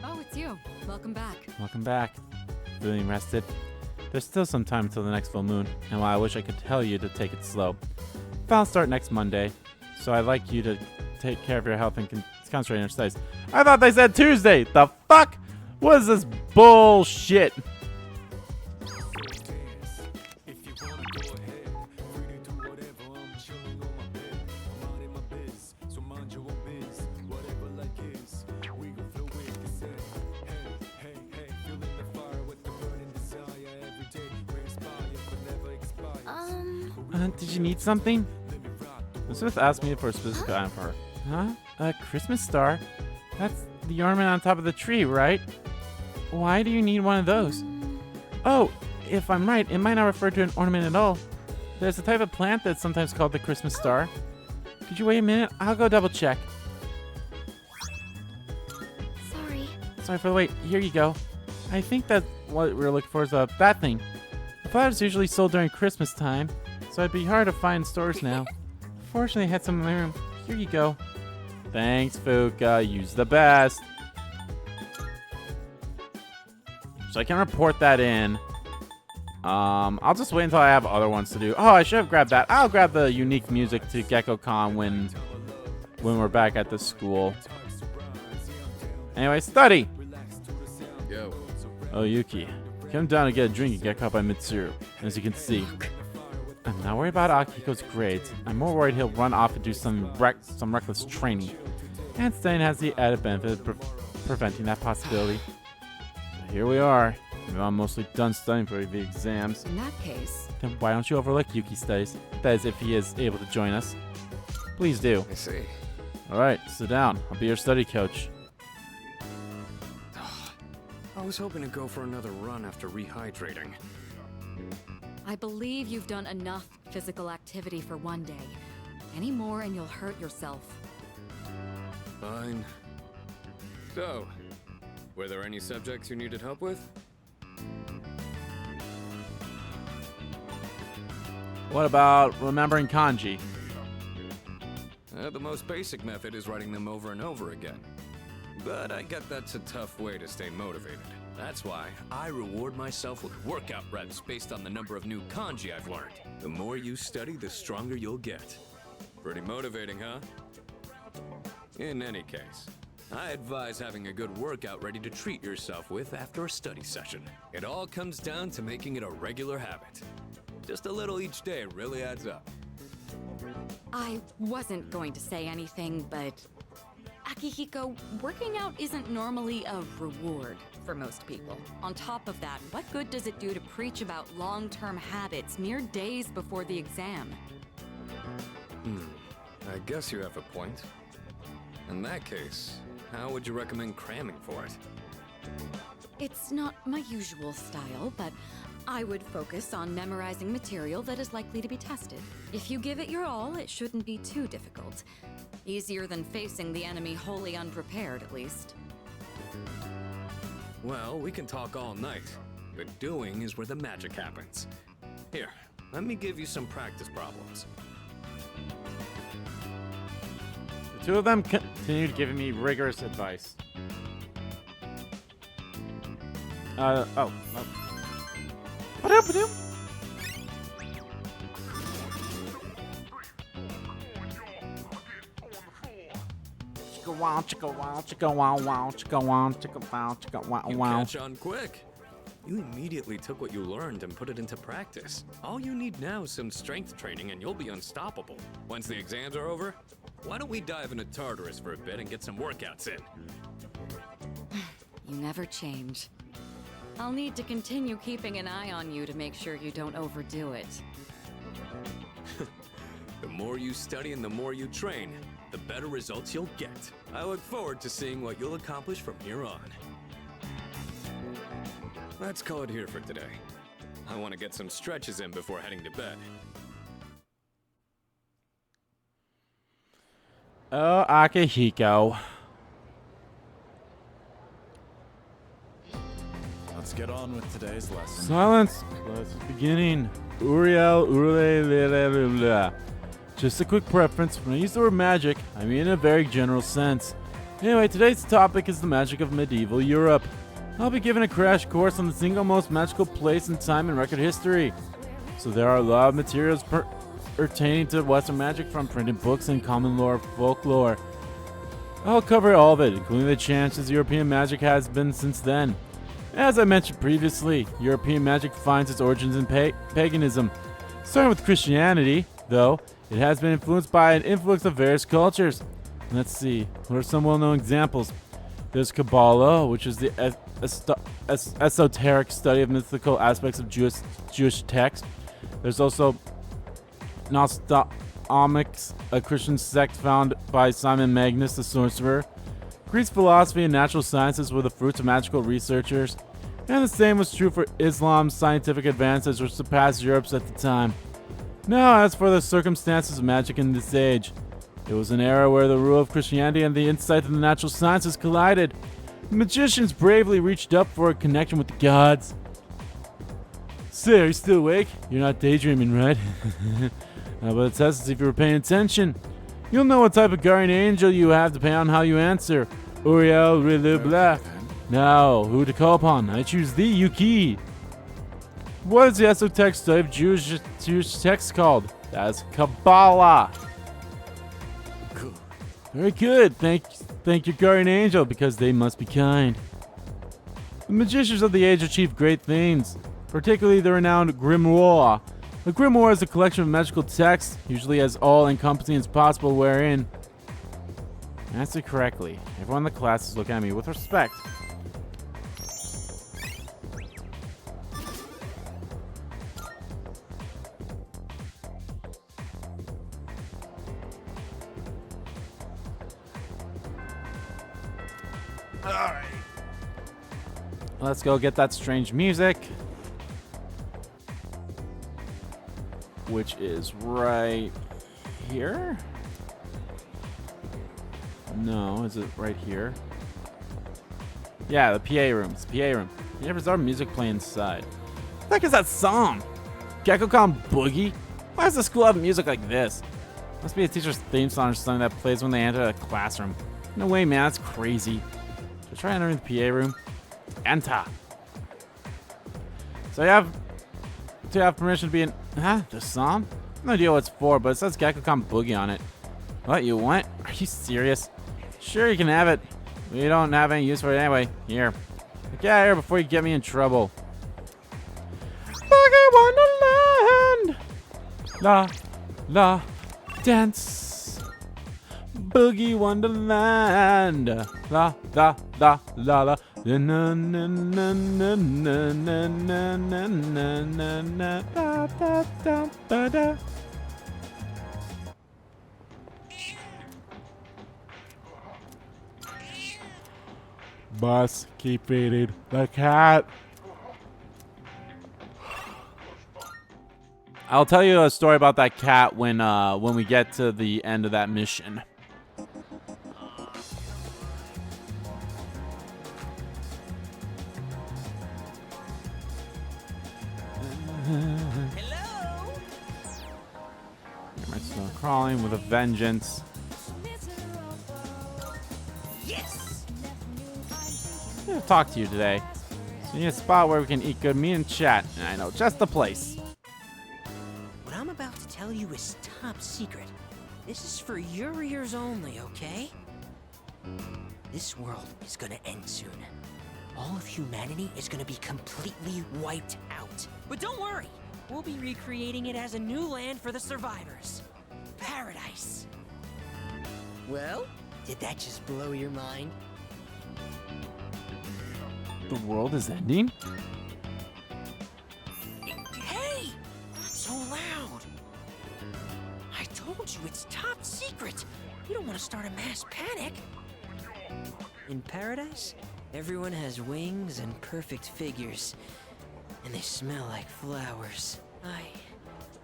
Oh, it's you. Welcome back. Welcome back. Feeling rested? There's still some time until the next full moon, and while I wish I could tell you to take it slow, finals start next Monday, so I'd like you to take care of your health and concentrate on your studies. I thought they said Tuesday! The fuck? What is this bullshit? Did you need something? Elizabeth asked me for a specific item for her. Huh? A Christmas star? That's the ornament on top of the tree, right? Why do you need one of those? Oh, if I'm right, it might not refer to an ornament at all. There's a type of plant that's sometimes called the Christmas star. Could you wait a minute? I'll go double check. Sorry for the wait. Here you go. I think that what we're looking for is that thing. The flowers usually sold during Christmas time, so it'd be hard to find in stores now. Fortunately, I had some in my room. Here you go. Thanks, Fuka. Use the best. So I can report that in. I'll just wait until I have other ones to do. Oh, I should have grabbed that. I'll grab the unique music to GeckoCon when we're back at the school. Anyway, study. Yo. Oh, Yuki. Come down and get a drink and get caught by Mitsuru. As you can see, I'm not worried about Akihiko's grades. I'm more worried he'll run off and do some reckless training. And studying has the added benefit of preventing that possibility. So here we are. I'm mostly done studying for the exams. In that case, Then why don't you overlook Yuki's studies? That is, if he is able to join us. Please do. I see. Alright, sit down. I'll be your study coach. I was hoping to go for another run after rehydrating. I believe you've done enough physical activity for one day. Any more and you'll hurt yourself. Fine. So, were there any subjects you needed help with? What about remembering kanji? The most basic method is writing them over and over again. But I get that's a tough way to stay motivated. That's why I reward myself with workout reps based on the number of new kanji I've learned. The more you study, the stronger you'll get. Pretty motivating, huh? In any case, I advise having a good workout ready to treat yourself with after a study session. It all comes down to making it a regular habit. Just a little each day really adds up. I wasn't going to say anything, but Akihiko, working out isn't normally a reward for most people. On top of that, what good does it do to preach about long-term habits mere days before the exam? I guess you have a point. In that case, how would you recommend cramming for it? It's not my usual style, but I would focus on memorizing material that is likely to be tested. If you give it your all, it shouldn't be too difficult. Easier than facing the enemy wholly unprepared, at least. Well, we can talk all night, but doing is where the magic happens. Here, let me give you some practice problems. The two of them continued giving me rigorous advice. Ba-doop-ba-doop. Chicka wow, chicka wow, chicka wow wow, chicka wow, chicka wow, chicka wow You wow. catch on quick. You immediately took what you learned and put it into practice. All you need now is some strength training and you'll be unstoppable. Once the exams are over, why don't we dive into Tartarus for a bit and get some workouts in? You never change. I'll need to continue keeping an eye on you to make sure you don't overdo it. The more you study and the more you train, the better results you'll get. I look forward to seeing what you'll accomplish from here on. Let's call it here for today. I want to get some stretches in before heading to bed. Oh, Akihiko. Let's get on with today's lesson. Silence. Let's beginning. Uriel, Ule, Just a quick preference, when I use the word magic, I mean in a very general sense. Anyway, today's topic is the magic of medieval Europe. I'll be giving a crash course on the single most magical place in time in record history. So there are a lot of materials pertaining to Western magic, from printed books and common lore folklore. I'll cover all of it, including the chances European magic has been since then. As I mentioned previously, European magic finds its origins in paganism. Starting with Christianity, though, it has been influenced by an influx of various cultures. Let's see, what are some well-known examples? There's Kabbalah, which is the esoteric study of mythical aspects of Jewish texts. There's also Gnostics, a Christian sect founded by Simon Magus the sorcerer. Greece philosophy and natural sciences were the fruits of magical researchers, and the same was true for Islam's scientific advances, which surpassed Europe's at the time. Now, as for the circumstances of magic in this age, it was an era where the rule of Christianity and the insight of the natural sciences collided. The magicians bravely reached up for a connection with the gods. Say, are you still awake? You're not daydreaming, right? But it says as if you were paying attention. You'll know what type of guardian angel you have depending on how you answer. Uriel, Rilu, blah. Now, who to call upon? I choose thee, Yuki. What is the esoteric study of Jewish text called? That's Kabbalah. Cool. Very good. Thank your guardian angel, because they must be kind. The magicians of the age achieved great things, particularly the renowned grimoire. A grimoire is a collection of magical texts, usually as all-encompassing as possible, wherein... Answer correctly. Everyone in the class is looking at me with respect. Alright. Let's go get that strange music. Which is right here? No, is it right here? Yeah, the PA room. It's the PA room. There's our music playing inside. What the heck is that song? Gekko-Con Boogie? Why does the school have music like this? Must be a teacher's theme song or something that plays when they enter a classroom. No way, man. That's crazy. Should I try entering the PA room? Enter. So you have permission to be in... Huh? The song? No idea what it's for, but it says Gekko-Con Boogie on it. What, you want? Are you serious? Sure, you can have it. We don't have any use for it anyway. Here. Get out of here before you get me in trouble. Boogie Wonderland! La, la, dance. Boogie Wonderland. La, la, la, la, la. Na na na na na na na na na na na da da da da da. Boss, keep feeding the cat. I'll tell you a story about that cat when we get to the end of that mission. Hello? I'm still crawling with a vengeance. Yes! I'm gonna talk to you today. So you need a spot where we can eat good meat and chat. And I know just the place. What I'm about to tell you is top secret. This is for your ears only, okay? This world is gonna end soon. All of humanity is gonna be completely wiped out. But don't worry, we'll be recreating it as a new land for the survivors. Paradise. Well, did that just blow your mind? The world is ending? Hey! Not so loud! I told you it's top secret! You don't want to start a mass panic! In paradise, everyone has wings and perfect figures. And they smell like flowers.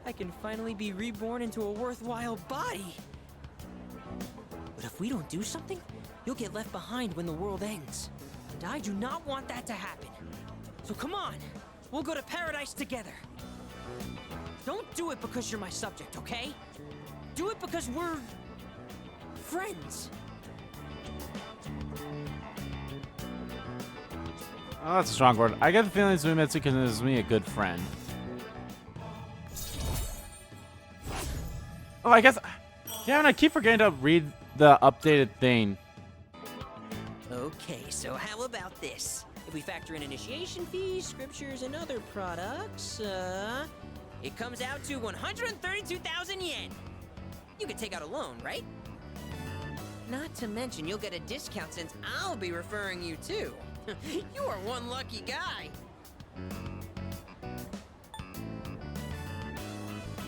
I can finally be reborn into a worthwhile body! But if we don't do something, you'll get left behind when the world ends. And I do not want that to happen. So come on, we'll go to paradise together. Don't do it because you're my subject, okay? do it because we're friends. Oh, that's a strong word. I get the feeling Zumetsu considers me a good friend. Oh, I guess... Yeah, and I keep forgetting to read the updated thing. Okay, so how about this? If we factor in initiation fees, scriptures, and other products, it comes out to 132,000 yen. You can take out a loan, right? Not to mention, you'll get a discount since I'll be referring you too. You are one lucky guy.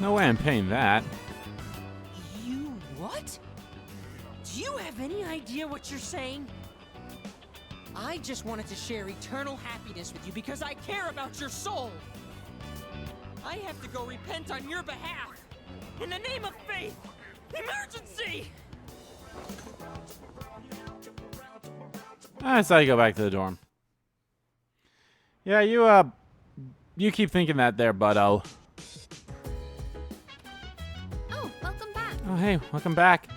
No way I'm paying that. You what? Do you have any idea what you're saying? I just wanted to share eternal happiness with you because I care about your soul. I have to go repent on your behalf. In the name of faith! Emergency! I saw you go back to the dorm. Yeah, you keep thinking that there, buddo. Oh, welcome back. Oh, hey, welcome back.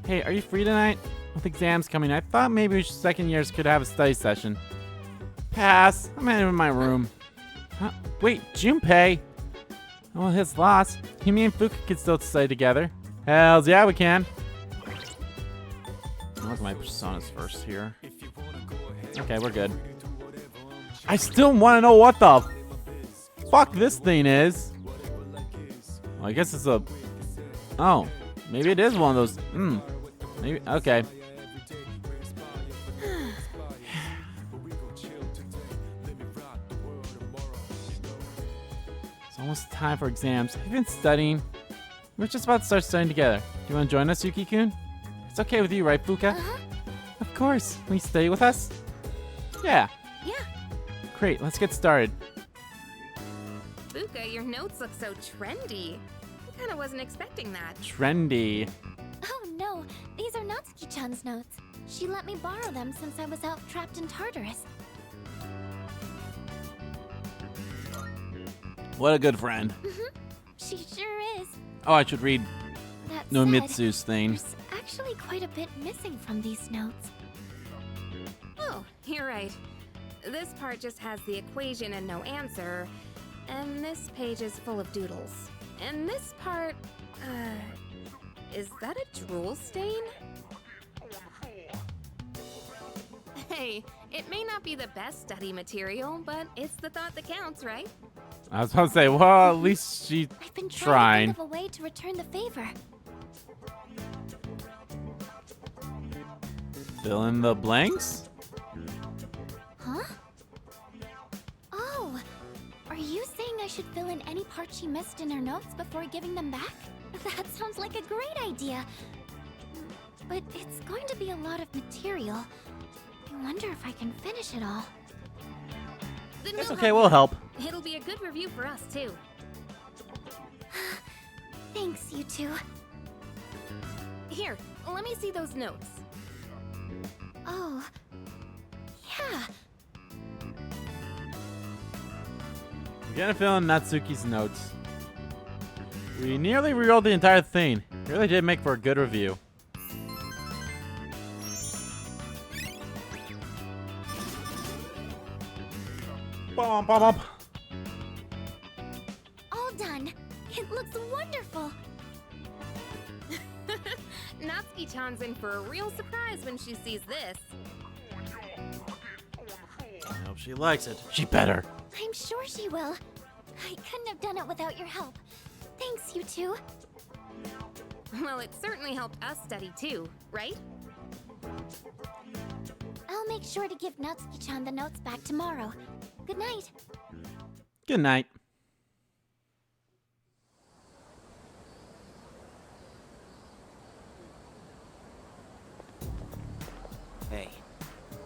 Hey, are you free tonight? With exams coming, I thought maybe second years could have a study session. Pass. I'm in my room. Huh? Wait, Junpei. Well, his loss. Me and Fuka could still study together. Hells yeah, we can. I'll look at my personas first here. Okay, we're good. I still want to know what the fuck this thing is. Well, I guess it's a... Oh, maybe it is one of those... Maybe... Okay. It's almost time for exams. I've been studying. We're just about to start studying together. Do you want to join us, Yuki-kun? It's okay with you, right, Fuka? Of course. Will you stay with us? Yeah. Yeah. Great, let's get started. Fuka, your notes look so trendy. I kinda wasn't expecting that. Trendy. Oh no, these are Natsuki-chan's notes. She let me borrow them since I was out trapped in Tartarus. What a good friend. She sure is. Oh, I should read That Nomitsu's thing. there's actually quite a bit missing from these notes. Oh, you're right. This part just has the equation and no answer, and this page is full of doodles. And this part, is that a drool stain? Hey, it may not be the best study material, but it's the thought that counts, right? I was about to say, well, at least she I've been trying. trying to think of a way to return the favor. Fill in the blanks? Huh? Oh, are you saying I should fill in any part she missed in her notes before giving them back? That sounds like a great idea. But it's going to be a lot of material. I wonder if I can finish it all. Then It's we'll okay, help we'll help. you. It'll be a good review for us, too. Thanks, you two. Here, let me see those notes. Oh, yeah. We're gonna fill in Natsuki's notes. We nearly rewrote the entire thing. It really did make for a good review. Bum, bum, bum. All done. It looks wonderful. Natsuki-chan's in for a real surprise when she sees this. I hope she likes it. She better. I'm sure she will. I couldn't have done it without your help. Thanks, you two. Well, it certainly helped us study too, right? I'll make sure to give Natsuki-chan the notes back tomorrow. Good night. Good night. Hey,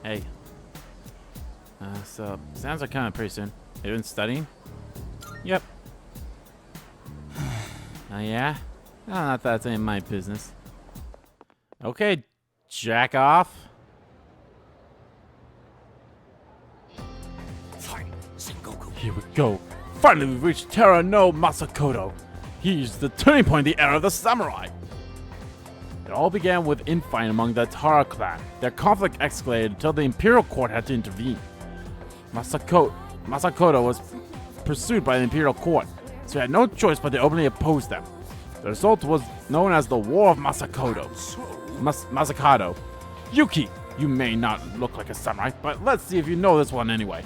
Hey. So, exams are coming pretty soon. Have you been studying? Yep. Yeah? Oh, not that it's any of my business. Okay, jack off. fine, Sengoku. Here we go. Finally, we reached Terra no Masakoto. He's the turning point in the era of the samurai. It all began with infighting among the Tara clan. Their conflict escalated until the Imperial Court had to intervene. Makoto was pursued by the Imperial Court, so he had no choice but to openly oppose them. The result was known as the War of Makoto. Masakado. Yuki, you may not look like a samurai, but let's see if you know this one anyway.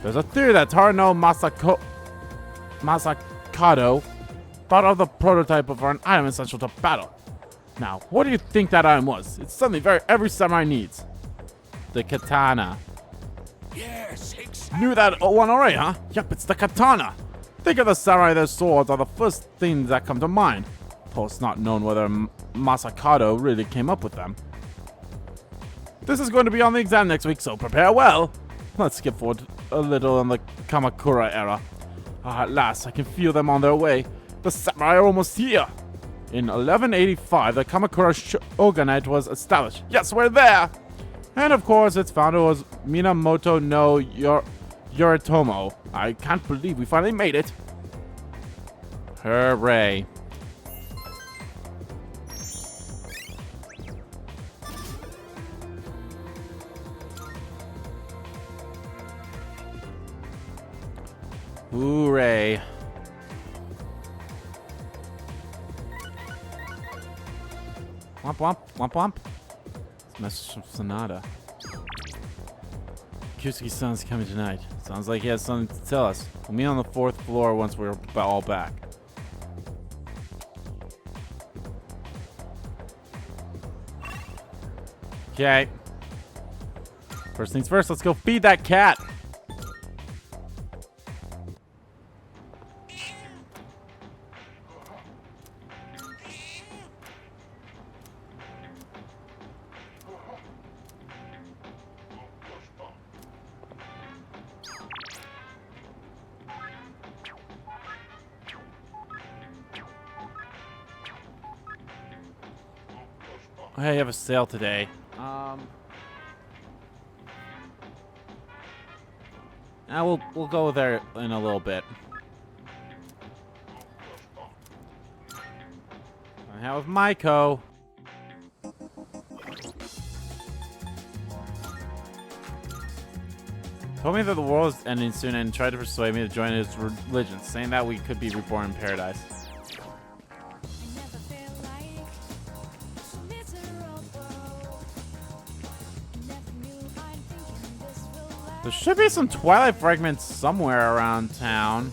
There's a theory that Tara no Masakado thought of the prototype of an item essential to battle. Now, what do you think that item was? It's something every samurai needs. The katana. Yes, Knew that one already, huh? Yep, it's the katana. Think of the samurai, their swords are the first things that come to mind. Though it's not known whether Masakado really came up with them. This is going to be on the exam next week, so prepare well. Let's skip forward a little in the Kamakura era. At last, I can feel them on their way. The samurai are almost here. In 1185, the Kamakura shogunate was established. Yes, we're there! And of course, its founder was Minamoto no Yoritomo. I can't believe we finally made it. Hooray. Hooray. Womp womp, womp womp. It's a message from Sonata. Kusuke-san's coming tonight. Sounds like he has something to tell us. We'll meet on the 4th floor once we're all back. Okay. First things first, let's go feed that cat. Hey, you have a sale today. We'll go there in a little bit. I have Maiko. Told me that the world is ending soon and tried to persuade me to join his religion, saying that we could be reborn in paradise. There should be some Twilight fragments somewhere around town.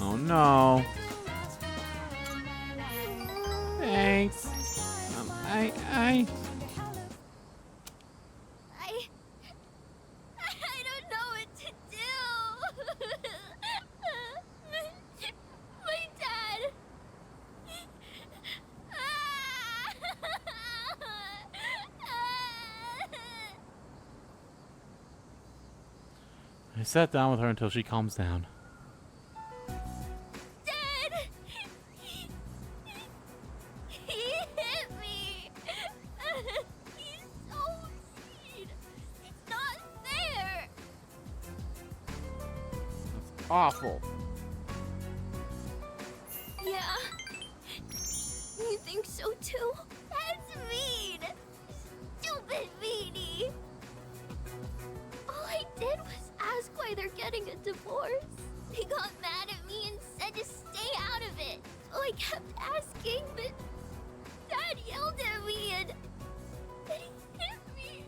Oh no. Thanks. I don't know what to do. My dad. I sat down with her until she calms down. He hit me. He's so mean. It's not fair. Awful. Yeah. You think so too? That's mean. Stupid meanie. All I did was ask why they're getting a divorce. They got mad at me and said to stay out of it. So I kept asking, but Dad yelled at me and he hit me.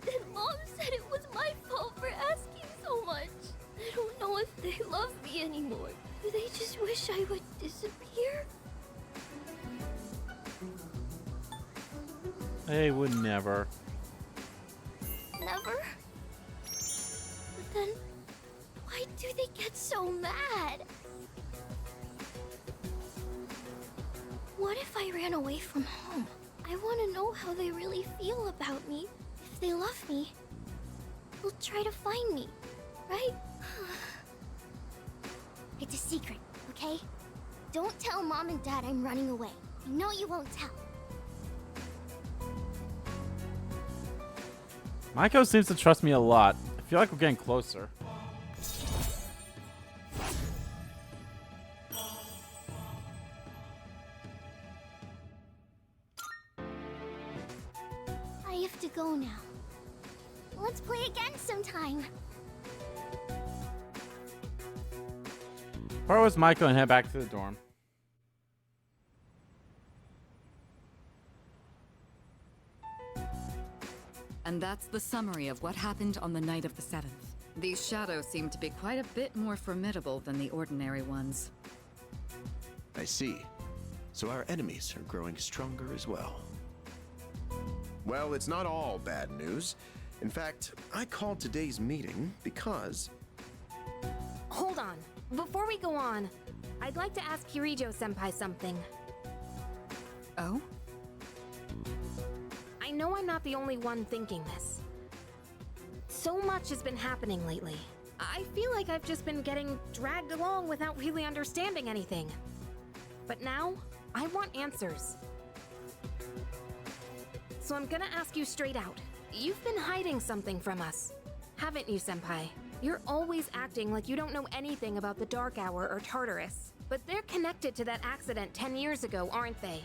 Then Mom said it was my fault for asking so much. I don't know if they love me anymore. Do they just wish I would disappear? They would never. Never? But then, why do they get so mad? What if I ran away from home? I want to know how they really feel about me. If they love me, they'll try to find me, right? It's a secret, okay? Don't tell Mom and Dad I'm running away. I know you won't tell. Maiko seems to trust me a lot. I feel like we're getting closer. I have to go now. Let's play again sometime. Part was Maiko and head back to the dorm. And that's the summary of what happened on the night of the 7th. These shadows seem to be quite a bit more formidable than the ordinary ones. I see. So our enemies are growing stronger as well. Well, it's not all bad news. In fact, I called today's meeting because... Hold on. Before we go on, I'd like to ask Kirijo-senpai something. Oh? I know I'm not the only one thinking this. So much has been happening lately. I feel like I've just been getting dragged along without really understanding anything. But now, I want answers. So I'm gonna ask you straight out. You've been hiding something from us, haven't you, Senpai? You're always acting like you don't know anything about the Dark Hour or Tartarus. But they're connected to that accident 10 years ago, aren't they?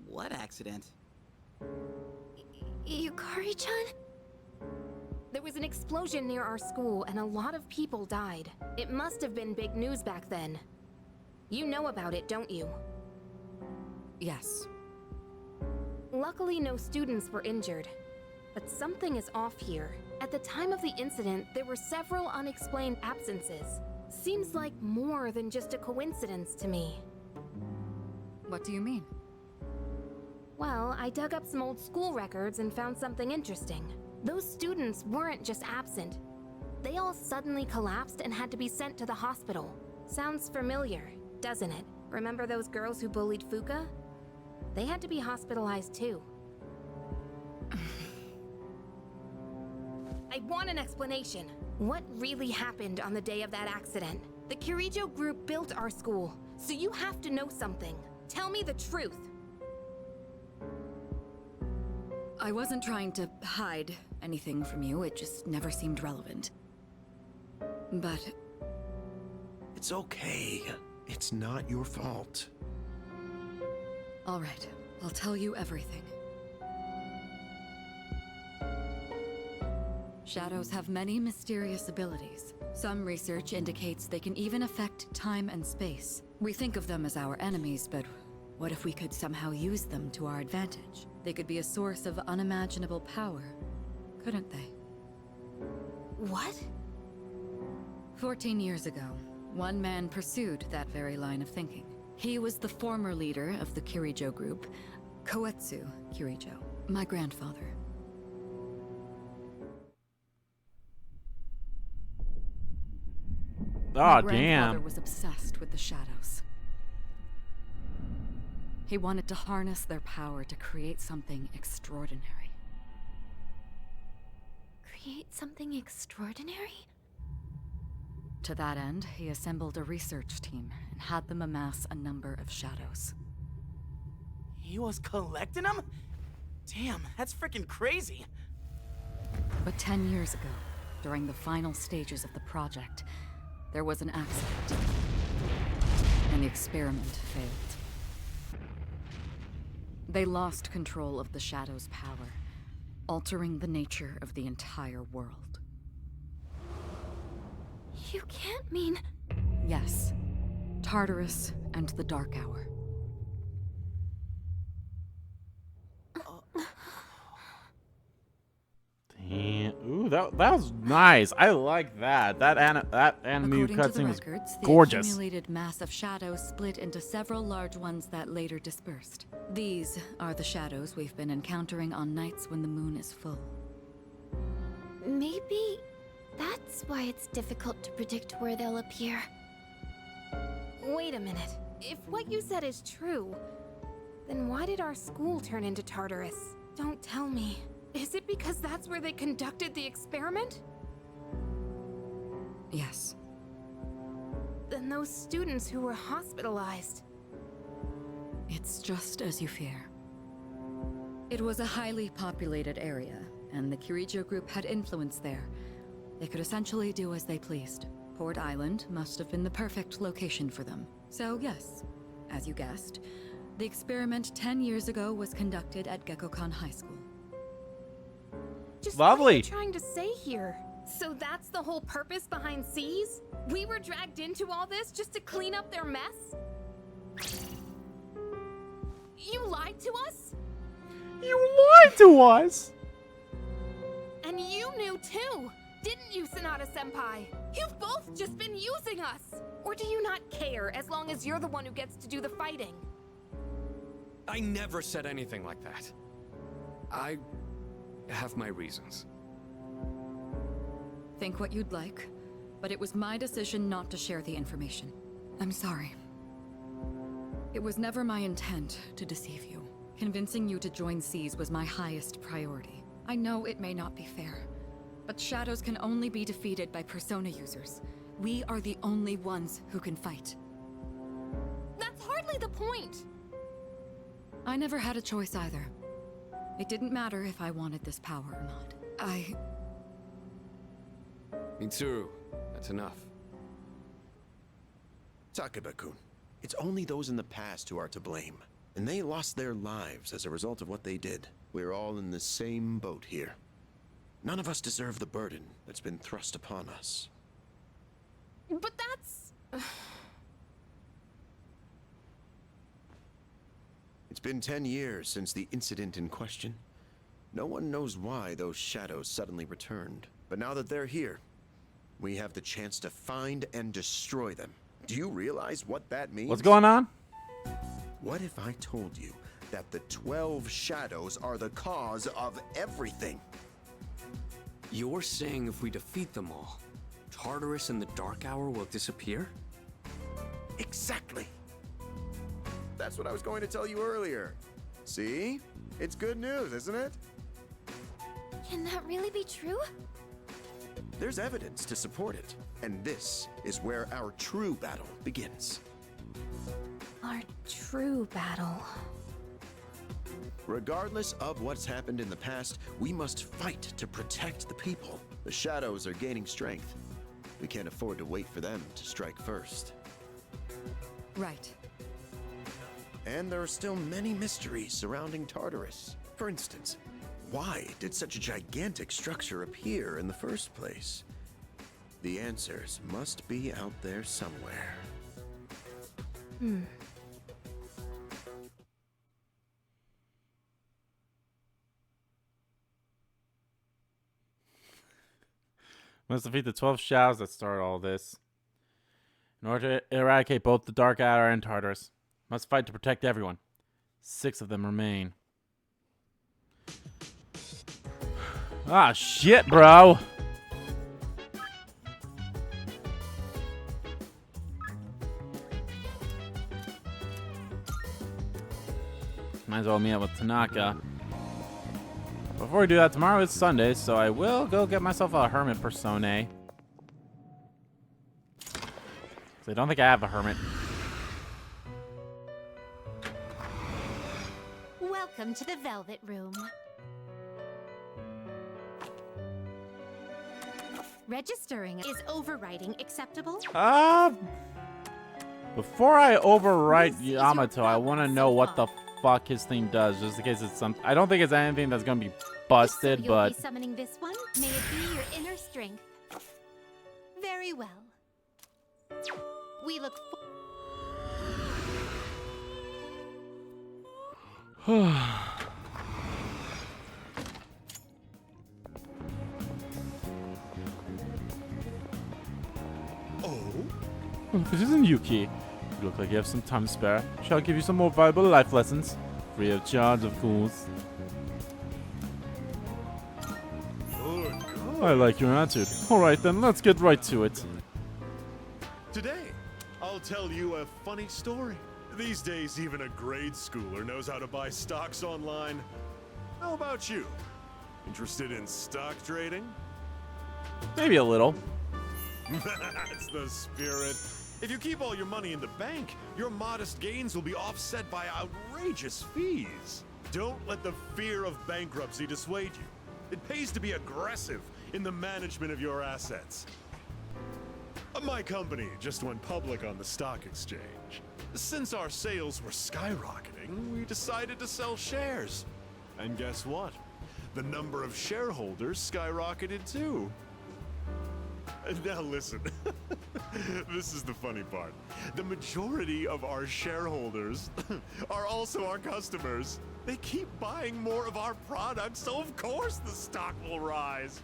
What accident? Yukari-chan? There was an explosion near our school and a lot of people died. It must have been big news back then. You know about it, don't you? Yes. Luckily, no students were injured. But something is off here. At the time of the incident, there were several unexplained absences. Seems like more than just a coincidence to me. What do you mean? Well, I dug up some old school records and found something interesting. Those students weren't just absent. They all suddenly collapsed and had to be sent to the hospital. Sounds familiar, doesn't it? Remember those girls who bullied Fuka? They had to be hospitalized too. I want an explanation. What really happened on the day of that accident? The Kirijo group built our school, so you have to know something. Tell me the truth. I wasn't trying to hide anything from you, it just never seemed relevant. But It's okay. It's not your fault. all right, I'll tell you everything. Shadows have many mysterious abilities. Some research indicates they can even affect time and space. We think of them as our enemies, but what if we could somehow use them to our advantage? They could be a source of unimaginable power, couldn't they? What? 14 years ago, one man pursued that very line of thinking. He was the former leader of the Kirijo group, Koetsu Kirijo, my grandfather. Oh, My grandfather damn. was obsessed with the shadows. He wanted to harness their power to create something extraordinary. Create something extraordinary? To that end, he assembled a research team and had them amass a number of shadows. He was collecting them? Damn, that's freaking crazy. But 10 years ago, during the final stages of the project, there was an accident, and the experiment failed. They lost control of the Shadow's power, altering the nature of the entire world. You can't mean... Yes, Tartarus and the Dark Hour. Damn. Ooh, that was nice. I like that. That anime According to the cutscene was records, the gorgeous. accumulated mass of shadows split into several large ones that later dispersed. These are the shadows we've been encountering on nights when the moon is full. Maybe that's why it's difficult to predict where they'll appear. Wait a minute. If what you said is true, then why did our school turn into Tartarus? Don't tell me. Is it because that's where they conducted the experiment? Yes. Then those students who were hospitalized. It's just as you fear. It was a highly populated area, and the Kirijo group had influence there. They could essentially do as they pleased. Port Island must have been the perfect location for them. So yes, as you guessed, the experiment 10 years ago was conducted at Gekkokan High School. Just what are Lovely. you trying to say here? So that's the whole purpose behind C's? We were dragged into all this just to clean up their mess? You lied to us? You lied to us! And you knew too, didn't you, Sanada-senpai? You've both just been using us! Or do you not care as long as you're the one who gets to do the fighting? I never said anything like that. I have my reasons. Think what you'd like, but it was my decision not to share the information. I'm sorry. It was never my intent to deceive you. Convincing you to join C's was my highest priority. I know it may not be fair, but shadows can only be defeated by persona users. We are the only ones who can fight. That's hardly the point! I never had a choice either. It didn't matter if I wanted this power or not. Mitsuru, that's enough. Takeba-kun, it's only those in the past who are to blame. And they lost their lives as a result of what they did. We're all in the same boat here. None of us deserve the burden that's been thrust upon us. But that's... It's been 10 years since the incident in question. No one knows why those shadows suddenly returned. But now that they're here, we have the chance to find and destroy them. Do you realize what that means? What's going on? What if I told you that the 12 shadows are the cause of everything? You're saying if we defeat them all, Tartarus and the Dark Hour will disappear? Exactly. That's what I was going to tell you earlier. See? It's good news, isn't it? Can that really be true? There's evidence to support it. And this is where our true battle begins. Our true battle. Regardless of what's happened in the past, we must fight to protect the people. The shadows are gaining strength. We can't afford to wait for them to strike first. right. And there are still many mysteries surrounding Tartarus. For instance, why did such a gigantic structure appear in the first place? The answers must be out there somewhere. Must defeat the 12 shadows that started all this. In order to eradicate both the Dark Hour and Tartarus, must fight to protect everyone. 6 of them remain. Ah, shit, bro. Might as well meet up with Tanaka. Before we do that, tomorrow is Sunday, so I will go get myself a hermit persona. I don't think I have a hermit. Welcome to the Velvet Room. Registering. Is overwriting acceptable? Before I overwrite This is your Yamato, I want to problem know so what the far. fuck his thing does, just in case it's some. I don't think it's anything that's gonna be busted, So but you'll be summoning this one? May it be your inner strength. Very well. We look if it isn't Yuki, you look like you have some time to spare. Shall I give you some more valuable life lessons? Free of charge, of course. I like your attitude. Alright then, let's get right to it. Today, I'll tell you a funny story. These days, even a grade schooler knows how to buy stocks online. How about you? Interested in stock trading? Maybe a little. That's the spirit. If you keep all your money in the bank, your modest gains will be offset by outrageous fees. Don't let the fear of bankruptcy dissuade you. It pays to be aggressive in the management of your assets. My company just went public on the stock exchange. Since our sales were skyrocketing, we decided to sell shares. And guess what? The number of shareholders skyrocketed too. Now listen, this is the funny part. The majority of our shareholders are also our customers. They keep buying more of our products, so of course the stock will rise.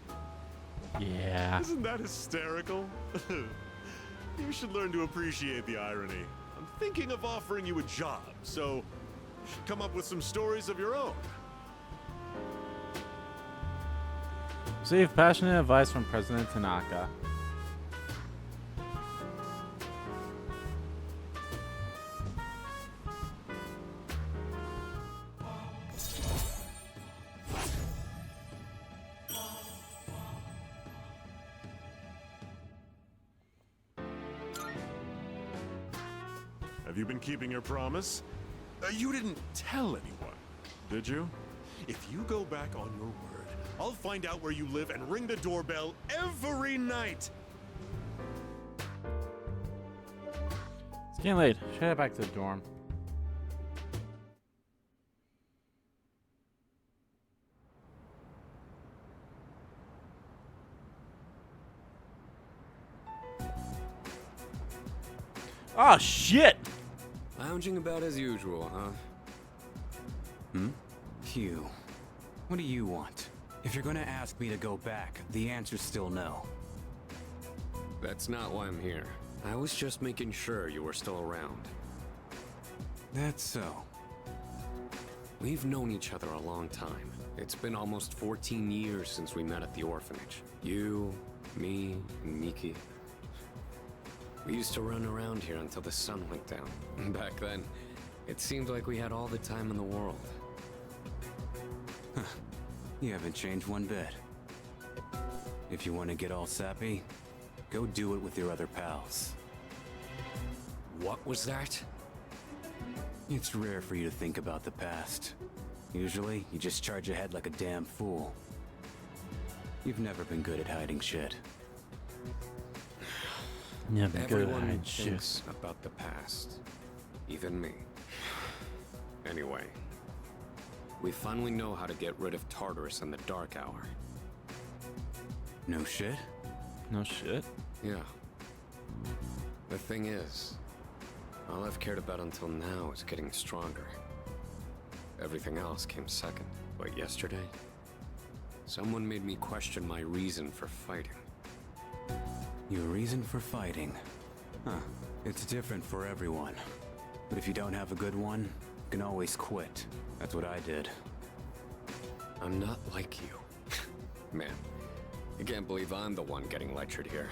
Yeah. Isn't that hysterical? You should learn to appreciate the irony. I'm thinking of offering you a job, so come up with some stories of your own. Receive passionate advice from President Tanaka. Have you been keeping your promise? You didn't tell anyone, did you? If you go back on your word, I'll find out where you live and ring the doorbell every night. It's getting late. Should head back to the dorm. Oh shit! Lounging about as usual, huh? Hugh, what do you want? If you're gonna ask me to go back, the answer's still no. That's not why I'm here. I was just making sure you were still around. That's so. We've known each other a long time. It's been almost 14 years since we met at the orphanage. You, me, and Miki. We used to run around here until the sun went down. Back then, it seemed like we had all the time in the world. You haven't changed one bit. If you want to get all sappy, go do it with your other pals. What was that? It's rare for you to think about the past. Usually, you just charge ahead like a damn fool. You've never been good at hiding shit. Never good Everyone at shit. thinks about the past. Even me. Anyway, we finally know how to get rid of Tartarus in the Dark Hour. No shit? No shit. Yeah. The thing is, all I've cared about until now is getting stronger. Everything else came second. But yesterday, someone made me question my reason for fighting. Your reason for fighting? Huh. It's different for everyone. But if you don't have a good one, you can always quit. That's what I did. I'm not like you. Man, I can't believe I'm the one getting lectured here.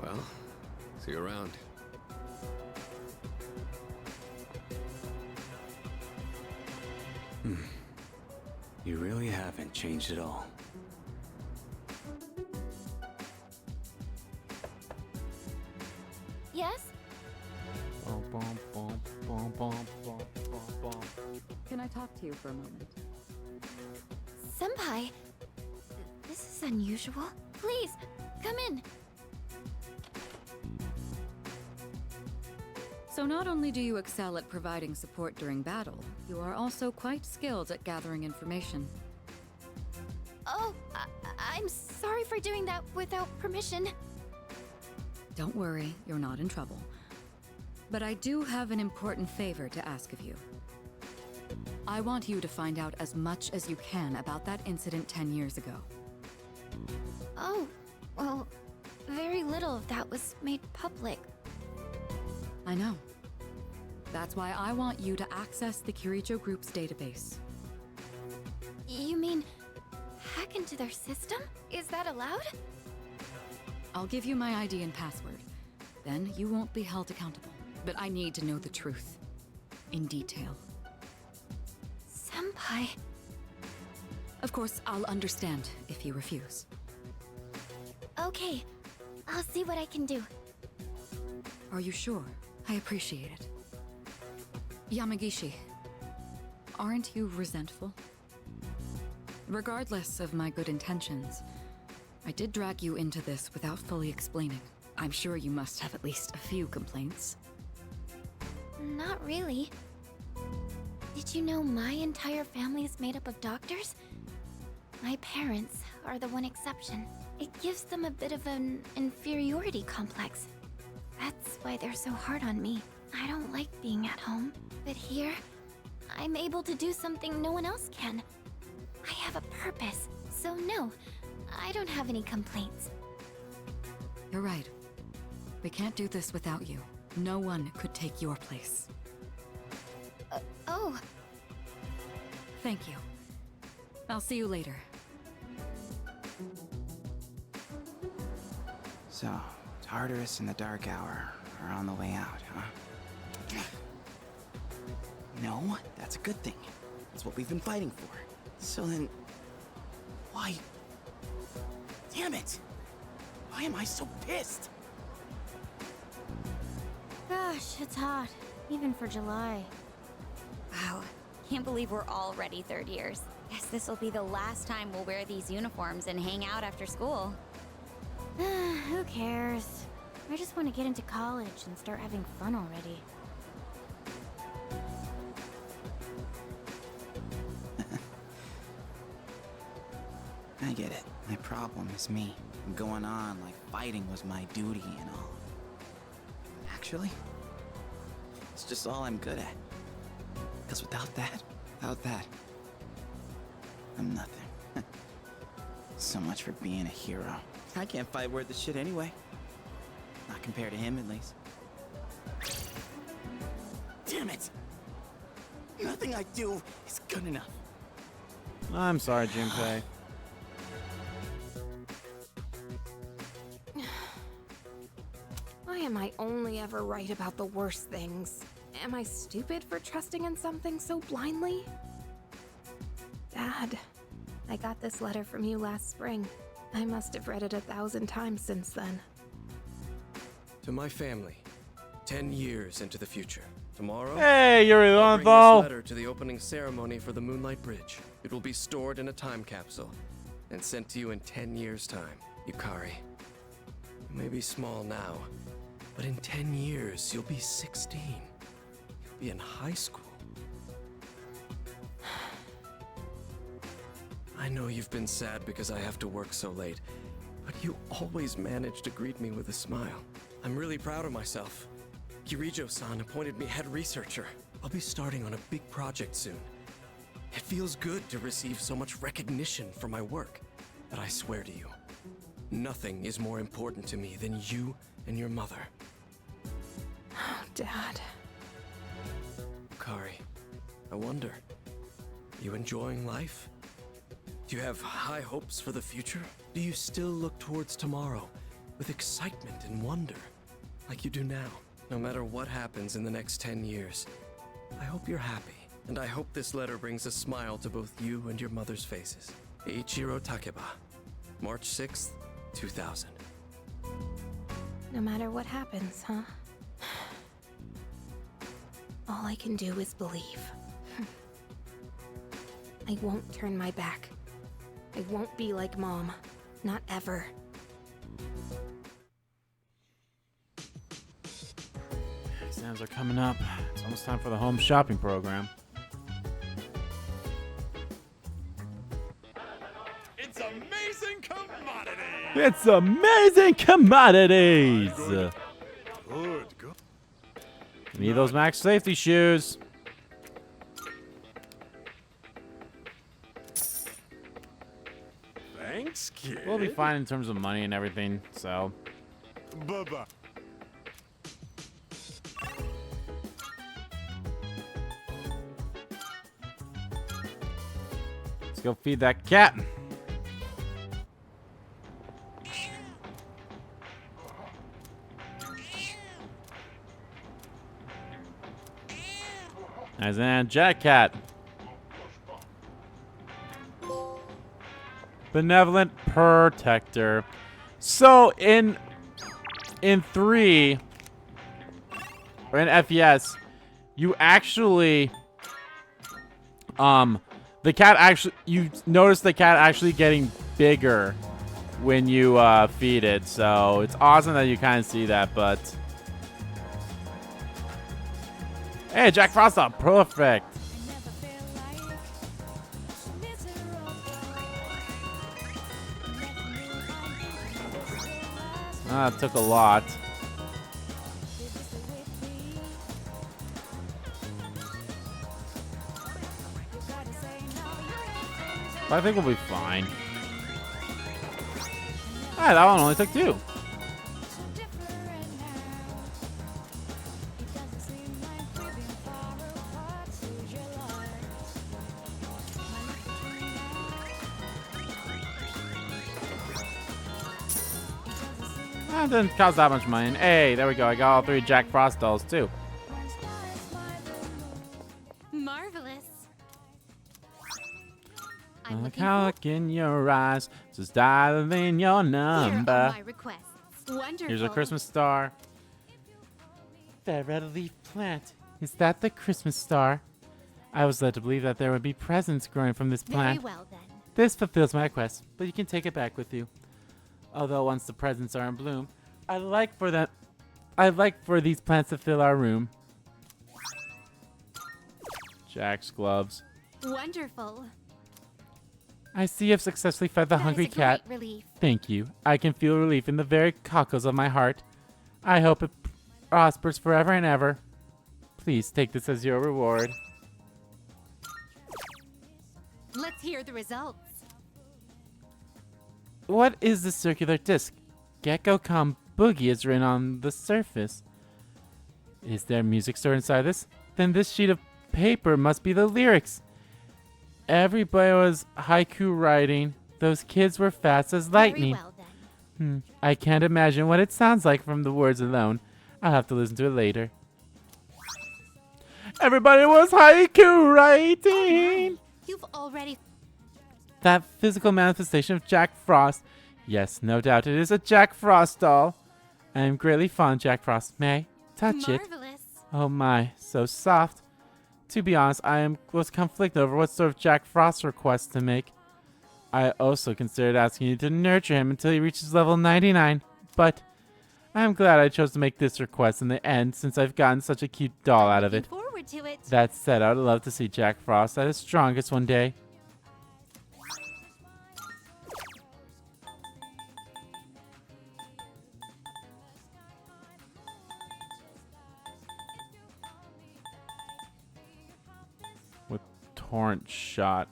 Well, see you around. You really haven't changed at all. Yes? Bum, bum, bum, bum, bum, bum, bum, bum. Can I talk to you for a moment? Senpai, this is unusual. Please, come in. So not only do you excel at providing support during battle, you are also quite skilled at gathering information. Oh, I'm sorry for doing that without permission. Don't worry, you're not in trouble. But I do have an important favor to ask of you. I want you to find out as much as you can about that incident 10 years ago. Oh, well, very little of that was made public. I know. That's why I want you to access the Kirijo Group's database. You mean hack into their system? Is that allowed? I'll give you my ID and password. Then you won't be held accountable. But I need to know the truth. In detail. Senpai. I... Of course, I'll understand if you refuse. Okay. I'll see what I can do. Are you sure? I appreciate it. Yamagishi, aren't you resentful? Regardless of my good intentions, I did drag you into this without fully explaining. I'm sure you must have at least a few complaints. Not really. Did you know my entire family is made up of doctors? My parents are the one exception. It gives them a bit of an inferiority complex. That's why they're so hard on me. I don't like being at home, but here, I'm able to do something no one else can. I have a purpose, so no, I don't have any complaints. You're right. We can't do this without you. No one could take your place. Oh, Thank you. I'll see you later. So, Tartarus and the Dark Hour are on the way out, huh? No, that's a good thing. That's what we've been fighting for. So then... why... Damn it! Why am I so pissed? gosh, it's hot. Even for July. Wow, can't believe we're already third years. Guess this will be the last time we'll wear these uniforms and hang out after school. Who cares? I just want to get into college and start having fun already. I get it. My problem is me. I'm going on like fighting was my duty and all. Actually, it's just all I'm good at. Because without that, I'm nothing. So much for being a hero. I can't fight worth the shit anyway. Not compared to him, at least. Damn it! Nothing I do is good enough. I'm sorry, Junpei. Why am I only ever right about the worst things? Am I stupid for trusting in something so blindly? Dad, I got this letter from you last spring. I must have read it 1,000 times since then. To my family, 10 years into the future. Tomorrow, Hey, Yuri I'll bring this Lowenthal. letter to the opening ceremony for the Moonlight Bridge. It will be stored in a time capsule and sent to you in 10 years' time. Yukari, you may be small now, but in 10 years, you'll be 16. You'll be in high school. I know you've been sad because I have to work so late, but you always manage to greet me with a smile. I'm really proud of myself. Kirijo-san appointed me head researcher. I'll be starting on a big project soon. It feels good to receive so much recognition for my work, but I swear to you, nothing is more important to me than you and your mother. Oh, Dad. Kari, I wonder, are you enjoying life? Do you have high hopes for the future? Do you still look towards tomorrow with excitement and wonder, like you do now? No matter what happens in the next 10 years, I hope you're happy, and I hope this letter brings a smile to both you and your mother's faces. Eiichiro Takeba, March 6th, 2000. No matter what happens, huh? All I can do is believe. I won't turn my back. I won't be like Mom. Not ever. Exams are coming up. It's almost time for the home shopping program. It's amazing commodity! It's amazing commodities. Good. Need those max safety shoes. Thanks, kid. We'll be fine in terms of money and everything, so. Bye-bye. Let's go feed that cat. As an Jack cat. Benevolent protector. So in 3 or in FES, you actually the cat actually, you notice the cat actually getting bigger when you feed it. So it's awesome that you kind of see that. But hey, Jack Frost, perfect. That took a lot. But I think we'll be fine. Ah, that one only took 2. That didn't cost that much money. And hey, there we go. I got all 3 Jack Frost dolls too. Marvelous. Look how look in your eyes, just dial in your number. My requests. Wonderful. Here's a Christmas star. The red leaf plant. Is that the Christmas star? I was led to believe that there would be presents growing from this plant. Very well then. This fulfills my request, but you can take it back with you. Although once the presents are in bloom, I'd like for these plants to fill our room. Jack's gloves. Wonderful. I see you've successfully fed the hungry cat. Great relief. Thank you. I can feel relief in the very cockles of my heart. I hope it prospers forever and ever. Please take this as your reward. Let's hear the results. What is the circular disc? Gecko Com Boogie is written on the surface. Is there music stored inside this? Then this sheet of paper must be the lyrics. Everybody was haiku writing. Those kids were fast as lightning. Very well then. I can't imagine what it sounds like from the words alone. I'll have to listen to it later. Everybody was haiku writing. You've already. That physical manifestation of Jack Frost. Yes, no doubt it is a Jack Frost doll. I am greatly fond of Jack Frost. May I touch it? Marvelous. Oh my, so soft. To be honest, was conflicted over what sort of Jack Frost request to make. I also considered asking you to nurture him until he reaches level 99, but I'm glad I chose to make this request in the end since I've gotten such a cute doll out of it. Looking forward to it. That said, I would love to see Jack Frost at his strongest one day. With torrent shot.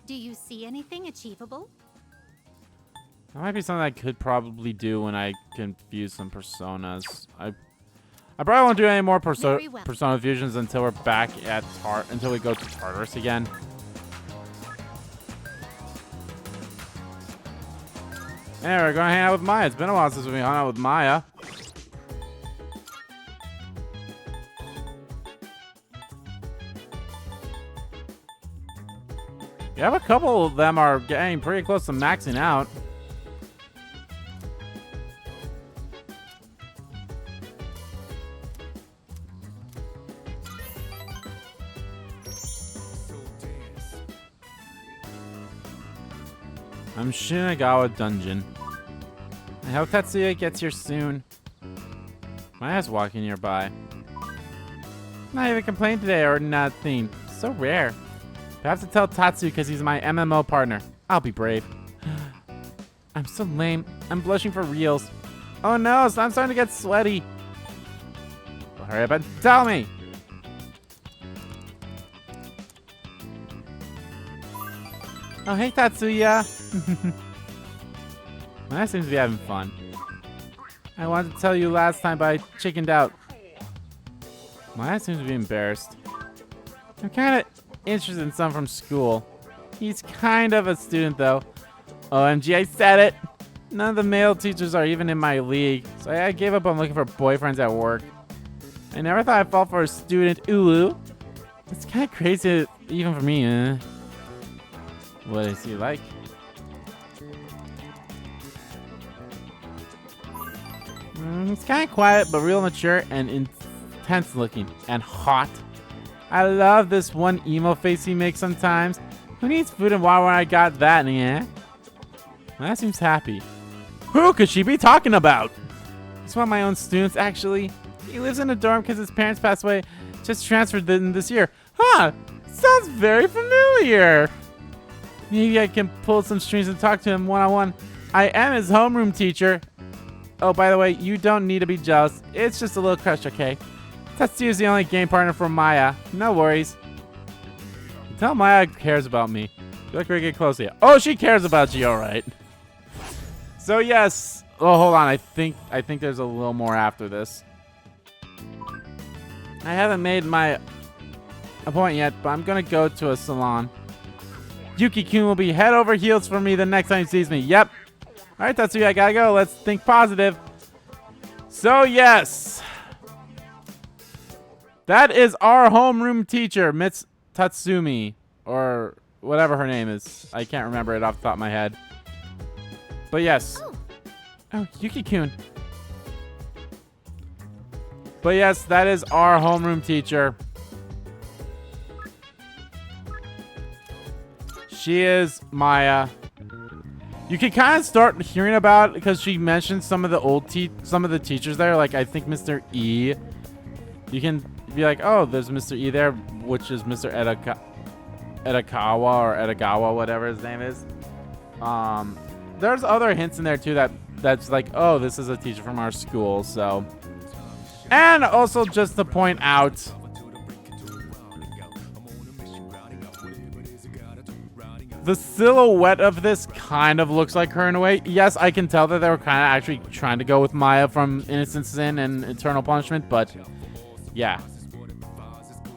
Do you see anything achievable? That might be something I could probably do when I confuse some personas. I probably won't do any more Very well. persona fusions until we're back at until we go to Tartarus again. Anyway, we're gonna hang out with Maya. It's been a while since we hung out with Maya. You have a couple of them are getting pretty close to maxing out. I'm Shinagawa Dungeon. I hope Tatsuya gets here soon. Maya's walking nearby. Not even complaining today or nothing. So rare. I have to tell Tatsu because he's my MMO partner. I'll be brave. I'm so lame. I'm blushing for reals. Oh no, I'm starting to get sweaty. Well, hurry up and tell me. Oh, hey, Tatsuya. Maya seems to be having fun. I wanted to tell you last time, but I chickened out. Maya seems to be embarrassed. I'm kind of interested in some from school. He's kind of a student, though. OMG, I said it! None of the male teachers are even in my league, so I gave up on looking for boyfriends at work. I never thought I'd fall for a student. Ooh. It's kind of crazy, even for me. What is he like? He's kind of quiet, but real mature and intense looking and hot. I love this one emo face he makes sometimes. Who needs food and water when I got that, yeah? Well, that seems happy. Who could she be talking about? He's one of my own students, actually. He lives in a dorm because his parents passed away. Just transferred in this year. Huh, sounds very familiar. Maybe I can pull some strings and talk to him one-on-one. I am his homeroom teacher. Oh, by the way, you don't need to be jealous. It's just a little crush, okay? Tatsuya's the only game partner for Maya. No worries. Tell Maya cares about me. Feel like we get close here. Oh, she cares about you, alright. So yes. Oh, hold on. I think there's a little more after this. I haven't made my appointment yet, but I'm gonna go to a salon. Yuki-kun will be head over heels for me the next time he sees me. Yep. Alright, Tatsuya, I gotta go. Let's think positive. So yes. That is our homeroom teacher, Miss Tatsumi. Or whatever her name is. I can't remember it off the top of my head. But yes. Oh, Yuki-kun. But yes, that is our homeroom teacher. She is Maya. You can kind of start hearing about it because she mentioned some of the teachers there, like I think Mr. E. You can be like, oh, there's Mr. E there, which is Mr. Edakawa or Edagawa, whatever his name is. There's other hints in there too that's like, oh, this is a teacher from our school. So, and also just to point out, the silhouette of this kind of looks like her in a way. Yes, I can tell that they were kind of actually trying to go with Maya from Innocent Sin and Eternal Punishment, but yeah.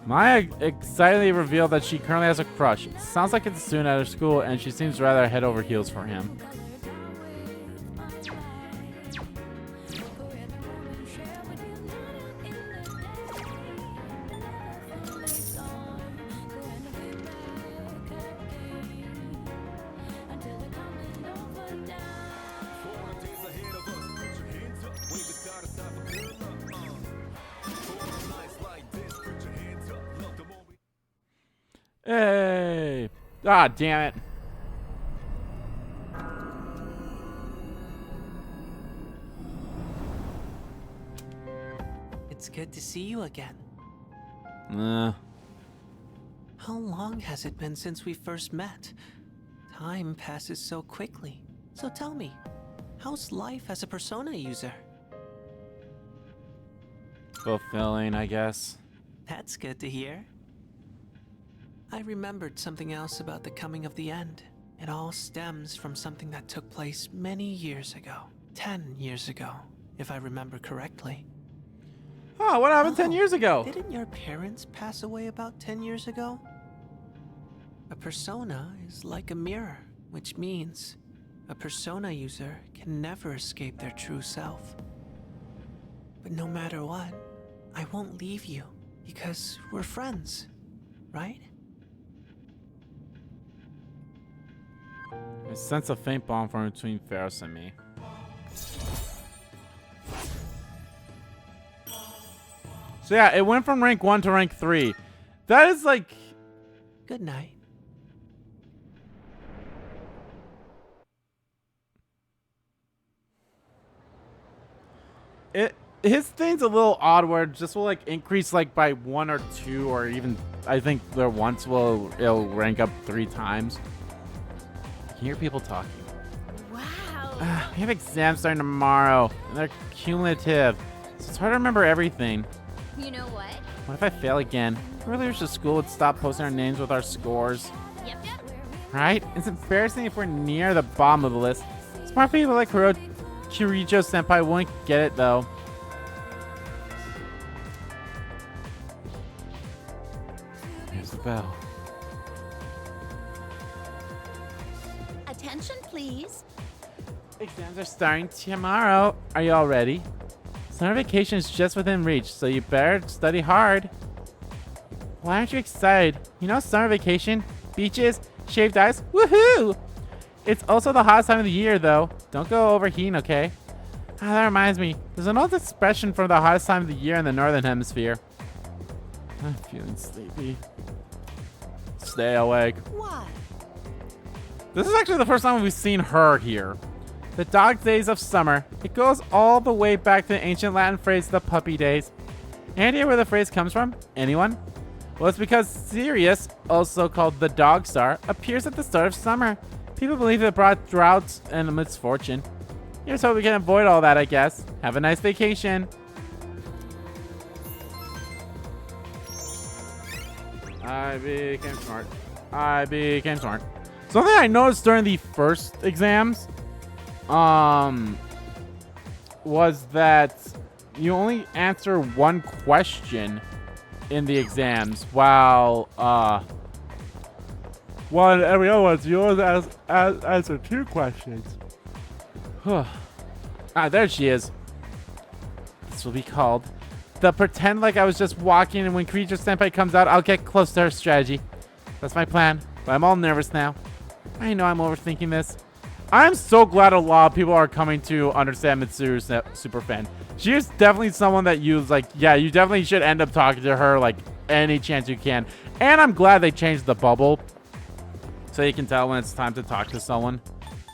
Maya excitedly revealed that she currently has a crush. It sounds like it's a student at her school, and she seems rather head over heels for him. Hey! Ah, damn it. It's good to see you again. How long has it been since we first met? Time passes so quickly. So tell me, how's life as a Persona user? fulfilling, I guess. That's good to hear. I remembered something else about the coming of the end. It all stems from something that took place many years ago. 10 years ago, if I remember correctly. Oh, what happened 10 years ago? Didn't your parents pass away about 10 years ago? A persona is like a mirror, which means a persona user can never escape their true self. But no matter what, I won't leave you because we're friends, right? I sense a faint bond form between Ferris and me. So yeah, it went from rank 1 to rank 3. That is like... Good night. His thing's a little odd where it just will like increase like by 1 or 2 or even I think there once it'll rank up 3 times. I can hear people talking. Wow. We have exams starting tomorrow and they're cumulative, so it's hard to remember everything. You know what? What if I fail again? Earlier wish the school would stop posting our names with our scores. Yep. Right? It's embarrassing if we're near the bottom of the list. Smart people like Kirijo Senpai wouldn't get it though. There's the bell. Attention, please. Exams are starting tomorrow. Are you all ready? Summer vacation is just within reach, so you better study hard. Why aren't you excited? You know summer vacation, beaches, shaved ice. Woohoo! It's also the hottest time of the year, though. Don't go overheating, okay? Ah, that reminds me. There's an old expression for the hottest time of the year in the Northern Hemisphere. I'm feeling sleepy. Stay awake. Why? This is actually the first time we've seen her here. The dog days of summer. It goes all the way back to the ancient Latin phrase, the puppy days. Any idea where the phrase comes from? Anyone? Well, it's because Sirius, also called the dog star, appears at the start of summer. People believe it brought droughts and misfortune. Here's how we can avoid all that, I guess. Have a nice vacation. I became smart. I became smart. Something I noticed during the first exams, was that you only answer one question in the exams, while in every other one, you always answer 2 questions. Ah, there she is. This will be called the pretend like I was just walking, and when Creature Senpai comes out, I'll get close to her strategy. That's my plan, but I'm all nervous now. I know I'm overthinking this. I'm so glad a lot of people are coming to understand Mitsuru's super fan. She is definitely someone that you like. Yeah, you definitely should end up talking to her like any chance you can. And I'm glad they changed the bubble so you can tell when it's time to talk to someone.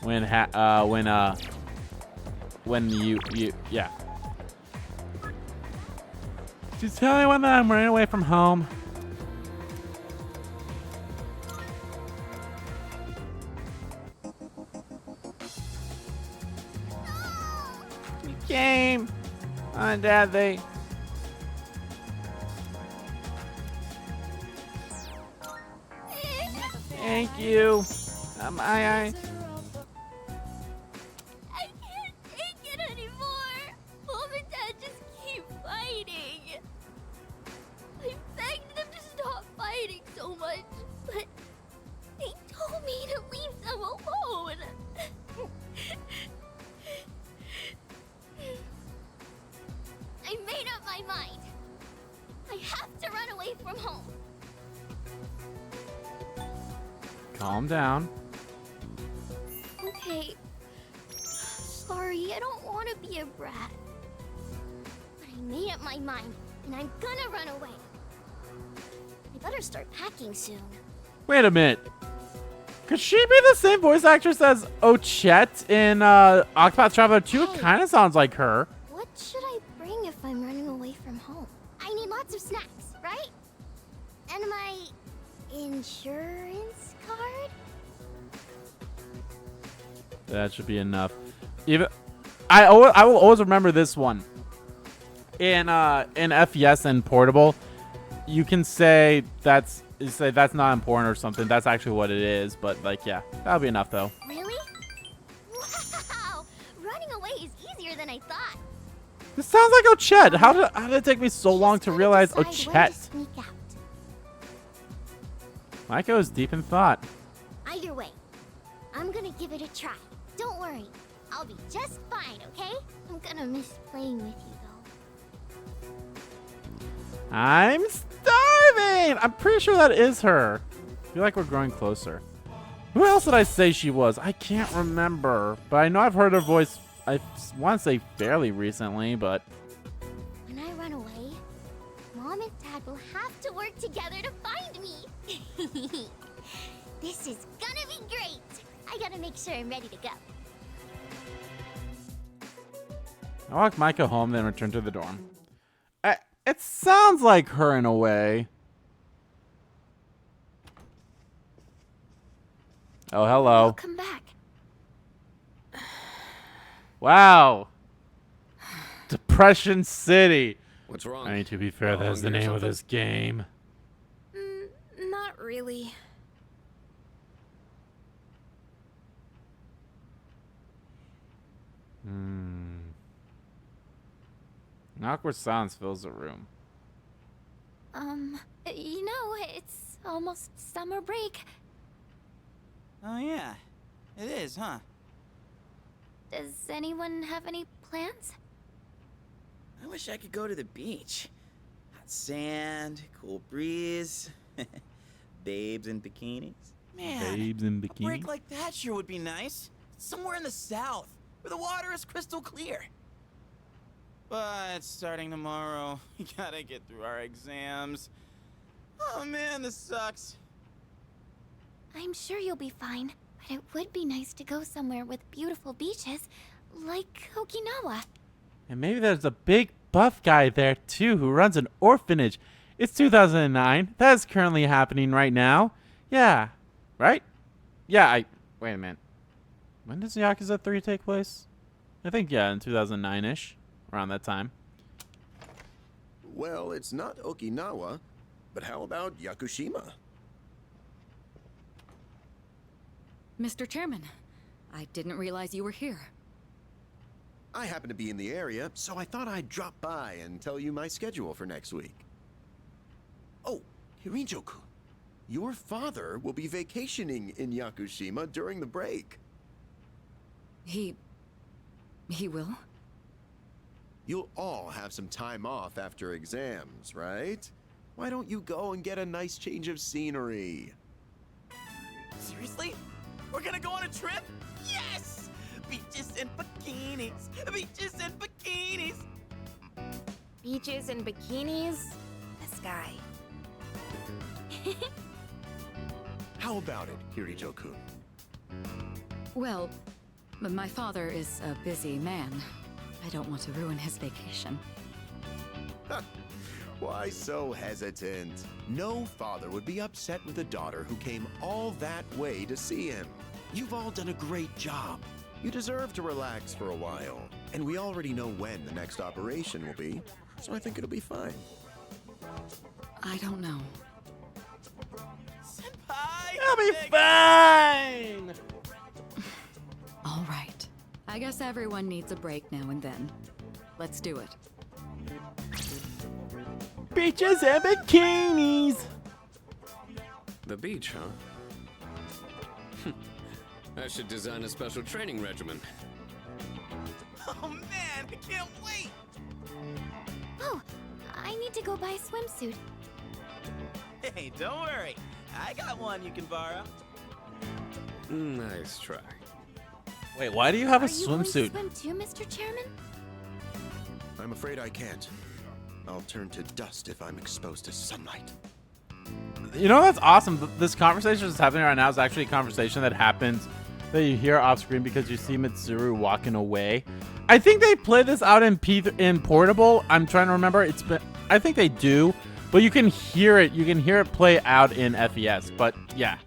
When you yeah. She's telling everyone that I'm running away from home. You came. Dad, they... Thank you. I I can't take it anymore. Mom and Dad just keep fighting. I begged them to stop fighting so much, but they told me to leave them alone. I made up my mind. I have to run away from home. Calm down. Okay. Sorry, I don't want to be a brat. But I made up my mind, and I'm gonna run away. I better start packing soon. Wait a minute. Could she be the same voice actress as Ochette in Octopath Traveler 2? It Hey. kind of sounds like her. What should I bring if I'm running away from home? I need lots of snacks, right? And my insurance card? That should be enough. Even I will always remember this one. In FES and Portable, you can say that's not important or something. That's actually what it is. But like, yeah, that'll be enough though. Really? Wow! Running away is easier than I thought. This sounds like Ochette. How did it take me so long to realize Decide when to Ochette? sneak out. Maiko is deep in thought. Either way, I'm gonna give it a try. Don't worry, I'll be just fine, okay? I'm gonna miss playing with you, though. I'm starving! I'm pretty sure that is her. I feel like we're growing closer. Who else did I say she was? I can't remember. But I know I've heard her voice, I want to say fairly recently, but... When I run away, Mom and Dad will have to work together to find me. This is gonna be great. I gotta make sure I'm ready to go. I walk Maiko home, then return to the dorm. It sounds like her in a way. Oh, hello. Welcome back. Wow. Depression City. What's wrong? I mean, to be fair, that's the Hungry or name of something? this game. Not really. An awkward silence fills the room. You know, it's almost summer break. Oh yeah, it is, huh? Does anyone have any plans? I wish I could go to the beach. Hot sand, cool breeze, babes in bikinis. Man, Babes in a break bikinis. like that sure would be nice. Somewhere in the south, where the water is crystal clear. But starting tomorrow, we gotta get through our exams. Oh man, this sucks. I'm sure you'll be fine, but it would be nice to go somewhere with beautiful beaches, like Okinawa. And maybe there's a big buff guy there too who runs an orphanage. It's 2009. That is currently happening right now. Yeah. Right? Yeah, wait a minute. When does Yakuza 3 take place? I think, yeah, in 2009-ish. Around that time. Well, it's not Okinawa, but how about Yakushima? Mr. Chairman, I didn't realize you were here. I happen to be in the area, so I thought I'd drop by and tell you my schedule for next week. Oh, Hirijo-kun, your father will be vacationing in Yakushima during the break. He will? You'll all have some time off after exams, right? Why don't you go and get a nice change of scenery? Seriously? We're gonna go on a trip? Yes! Beaches and bikinis! Beaches and bikinis! Beaches and bikinis? This guy. How about it, Hirijo-kun? Well, my father is a busy man. I don't want to ruin his vacation. Why so hesitant? No father would be upset with a daughter who came all that way to see him. You've all done a great job. You deserve to relax for a while. And we already know when the next operation will be, so I think it'll be fine. I don't know. Senpai! It'll be fine! All right. I guess everyone needs a break now and then. Let's do it. Beaches and bikinis! The beach, huh? I should design a special training regimen. Oh man, I can't wait! Oh, I need to go buy a swimsuit. Hey, don't worry. I got one you can borrow. Nice try. Wait, why do you have a Are you going to swimsuit? swim too, Mr. Chairman? I'm afraid I can't. I'll turn to dust if I'm exposed to sunlight. You know, that's awesome. This conversation that's happening right now is actually a conversation that happens that you hear off screen because you see Mitsuru walking away. I think they play this out in Portable. I'm trying to remember. I think they do, but you can hear it. You can hear it play out in FES. But yeah.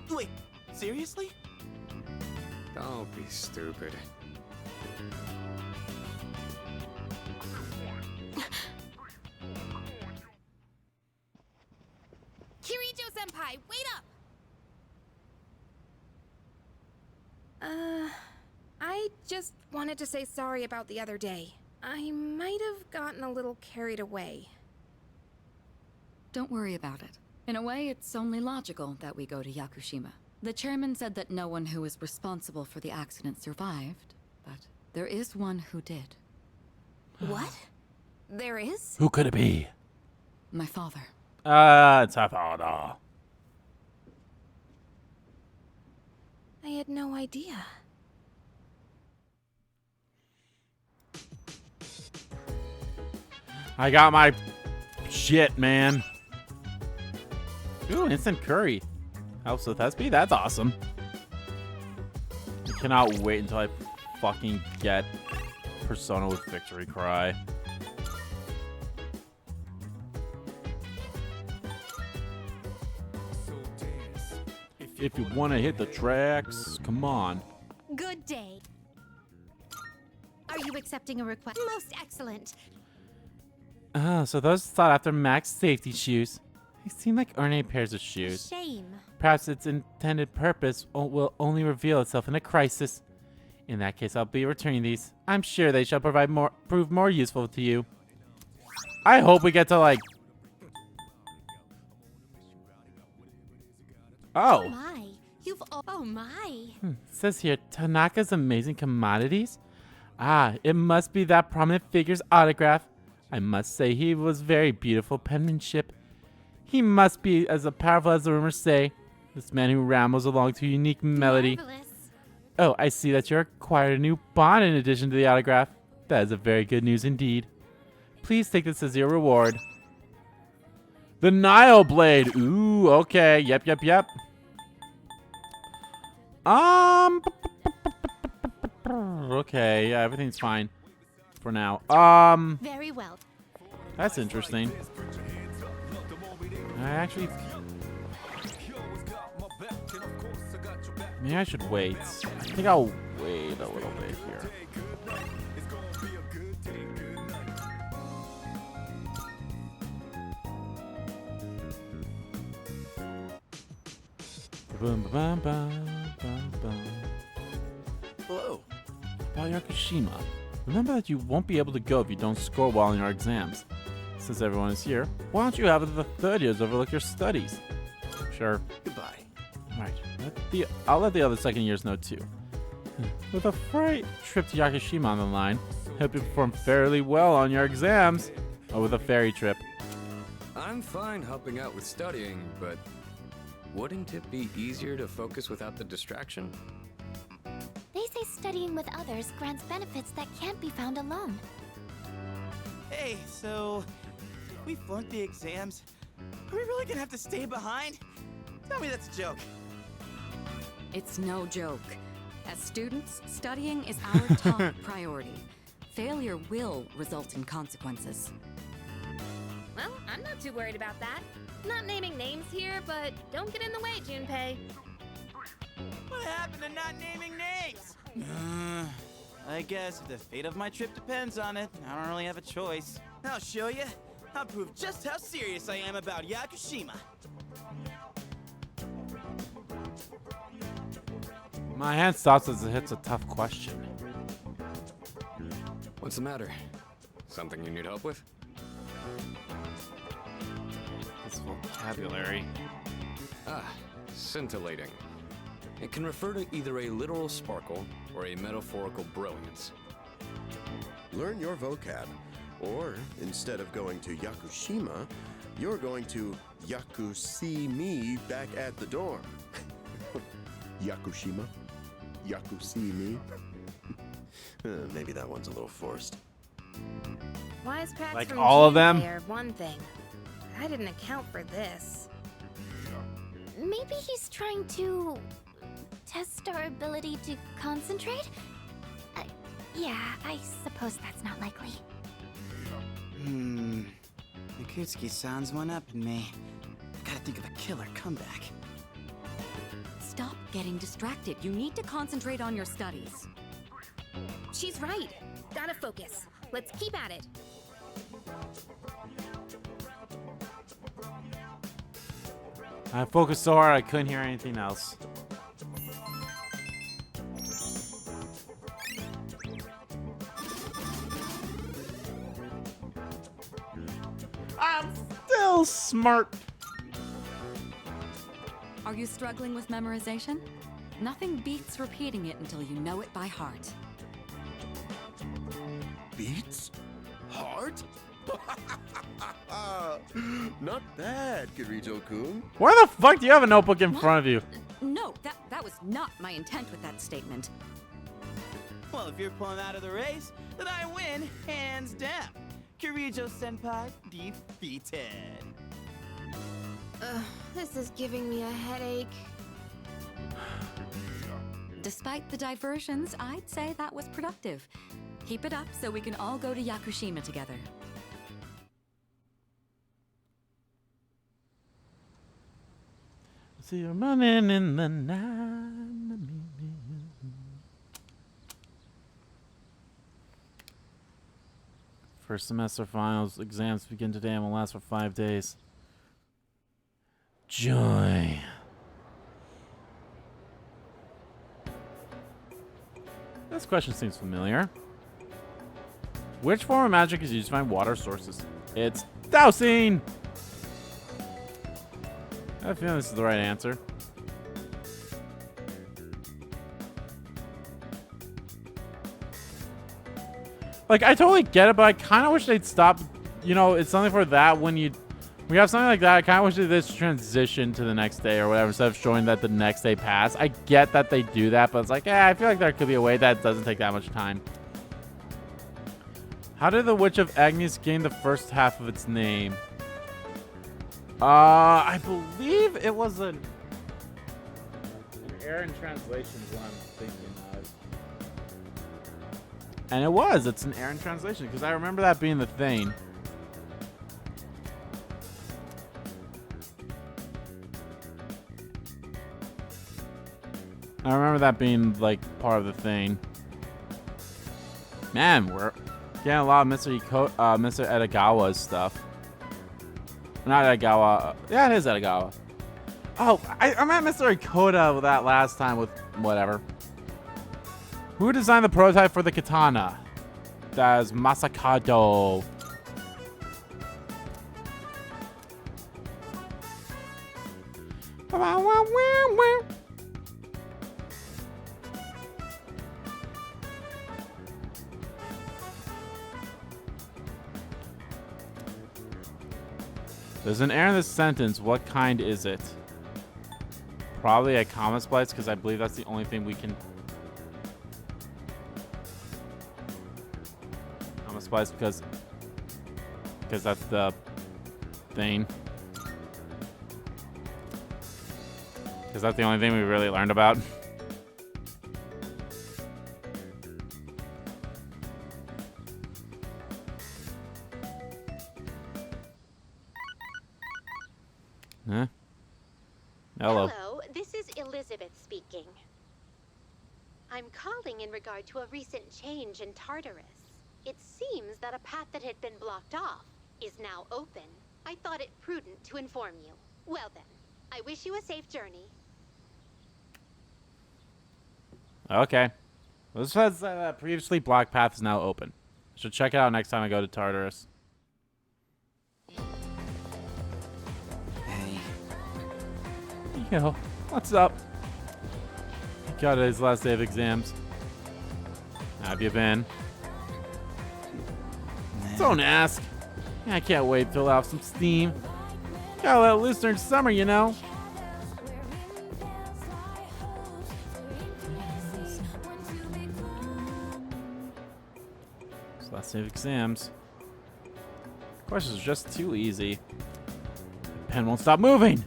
Wait, seriously? Don't be stupid. Kirijo-senpai, wait up! I just wanted to say sorry about the other day. I might have gotten a little carried away. Don't worry about it. In a way, it's only logical that we go to Yakushima. The chairman said that no one who was responsible for the accident survived, but there is one who did. What? There is? Who could it be? My father. It's her father. I had no idea. I got my shit, man. Ooh, instant curry. Helps with SP? That's awesome. I cannot wait until I fucking get Persona with Victory Cry. If you want to hit the tracks, come on. Good day. Are you accepting a request? Most excellent. Ah, so those sought after Max safety shoes. They seem like ornate pairs of shoes. Shame. Perhaps its intended purpose will only reveal itself in a crisis. In that case, I'll be returning these. I'm sure they shall prove more useful to you. I hope we get to like... Oh Oh. my. Oh my. It says here, Tanaka's amazing commodities? Ah, it must be that prominent figure's autograph. I must say he was very beautiful penmanship. He must be as powerful as the rumors say. This man who rambles along to a unique melody. Marvelous. Oh, I see that you acquired a new bond in addition to the autograph. That is a very good news indeed. Please take this as your reward. The Nile Blade. Ooh, okay. Yep. Okay, yeah, everything's fine for now. Very well. That's interesting. I actually... Maybe I should wait. I think I'll wait a little bit here. Hello. About Yakushima. Remember that you won't be able to go if you don't score well in your exams. Since everyone is here, why don't you have the third years overlook your studies? Sure. Goodbye. Right. I'll let the other second years know too. With a freight trip to Yakushima on the line, hope you perform fairly well on your exams. Or with a ferry trip. I'm fine helping out with studying, but wouldn't it be easier to focus without the distraction? They say studying with others grants benefits that can't be found alone. Hey, so if we flunk the exams, are we really gonna have to stay behind? Tell me that's a joke. It's no joke. As students, studying is our top priority. Failure will result in consequences. Well, I'm not too worried about that. Not naming names here, but don't get in the way, Junpei. What happened to not naming names? I guess if the fate of my trip depends on it, I don't really have a choice. I'll show you. I'll prove just how serious I am about Yakushima. My hand stops as it hits a tough question. What's the matter? Something you need help with? This vocabulary. Ah, scintillating. It can refer to either a literal sparkle or a metaphorical brilliance. Learn your vocab. Or, instead of going to Yakushima, you're going to Yaku-see me back at the dorm. Yakushima? Yaku-see me? Maybe that one's a little forced. Wisecracks Like from all of them? Junpei are one thing. I didn't account for this. Maybe he's trying to test our ability to concentrate? Yeah, I suppose that's not likely. Mikutsuki-san's one up in me. Gotta think of a killer comeback. Stop getting distracted. You need to concentrate on your studies. She's right. Gotta focus. Let's keep at it. I focused so hard I couldn't hear anything else. I'm still smart. Are you struggling with memorization? Nothing beats repeating it until you know it by heart. Beats? Heart? Not bad, Kirito-kun. Why the fuck do you have a notebook in front of you? No, that was not my intent with that statement. Well, if you're pulling out of the race, then I win, hands down. Kirijo-senpai defeated. This is giving me a headache. Despite the diversions, I'd say that was productive. Keep it up so we can all go to Yakushima together. See you running in the night. First semester finals exams begin today and will last for 5 days. Joy. This question seems familiar. Which form of magic is used to find water sources? It's dousing! I have a feeling this is the right answer. Like, I totally get it, but I kind of wish they'd stop. You know, it's something for that when you We have something like that. I kind of wish that this transition to the next day or whatever instead of showing that the next day passed. I get that they do that, but it's like, I feel like there could be a way that doesn't take that much time. How did the Witch of Agnes gain the first half of its name? I believe it was an error in translation is what I'm thinking of. And it was. It's an error in translation because I remember that being the thing. I remember that being like part of the thing. Man, we're getting a lot of Mr. Edogawa's stuff. Not Edogawa. Yeah, it is Edogawa. Oh, I met Mr. Makoto with that last time with whatever. Who designed the prototype for the katana? That is Makoto. There's an error in this sentence. What kind is it? Probably a comma splice, because I believe that's the only thing we can... Comma splice, because that's the thing. Because that's the only thing we really learned about. Huh? Hello. Hello, this is Elizabeth speaking. I'm calling in regard to a recent change in Tartarus. It seems that a path that had been blocked off is now open. I thought it prudent to inform you. Well then, I wish you a safe journey. Okay. This says that previously blocked path is now open. I should check it out next time I go to Tartarus. Yo, what's up? God, it's last day of exams. How have you been? Don't ask. I can't wait to fill out some steam. Gotta let it loose during summer, you know. It's last day of exams. Questions are just too easy. The pen won't stop moving.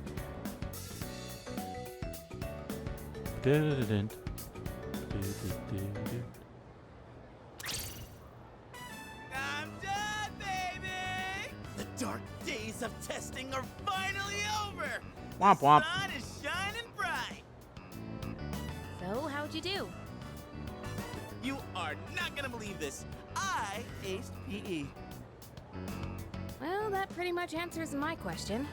I'm done, baby! The dark days of testing are finally over! Womp womp. The sun is shining bright! So, how'd you do? You are not gonna believe this. I aced PE. Well, that pretty much answers my question.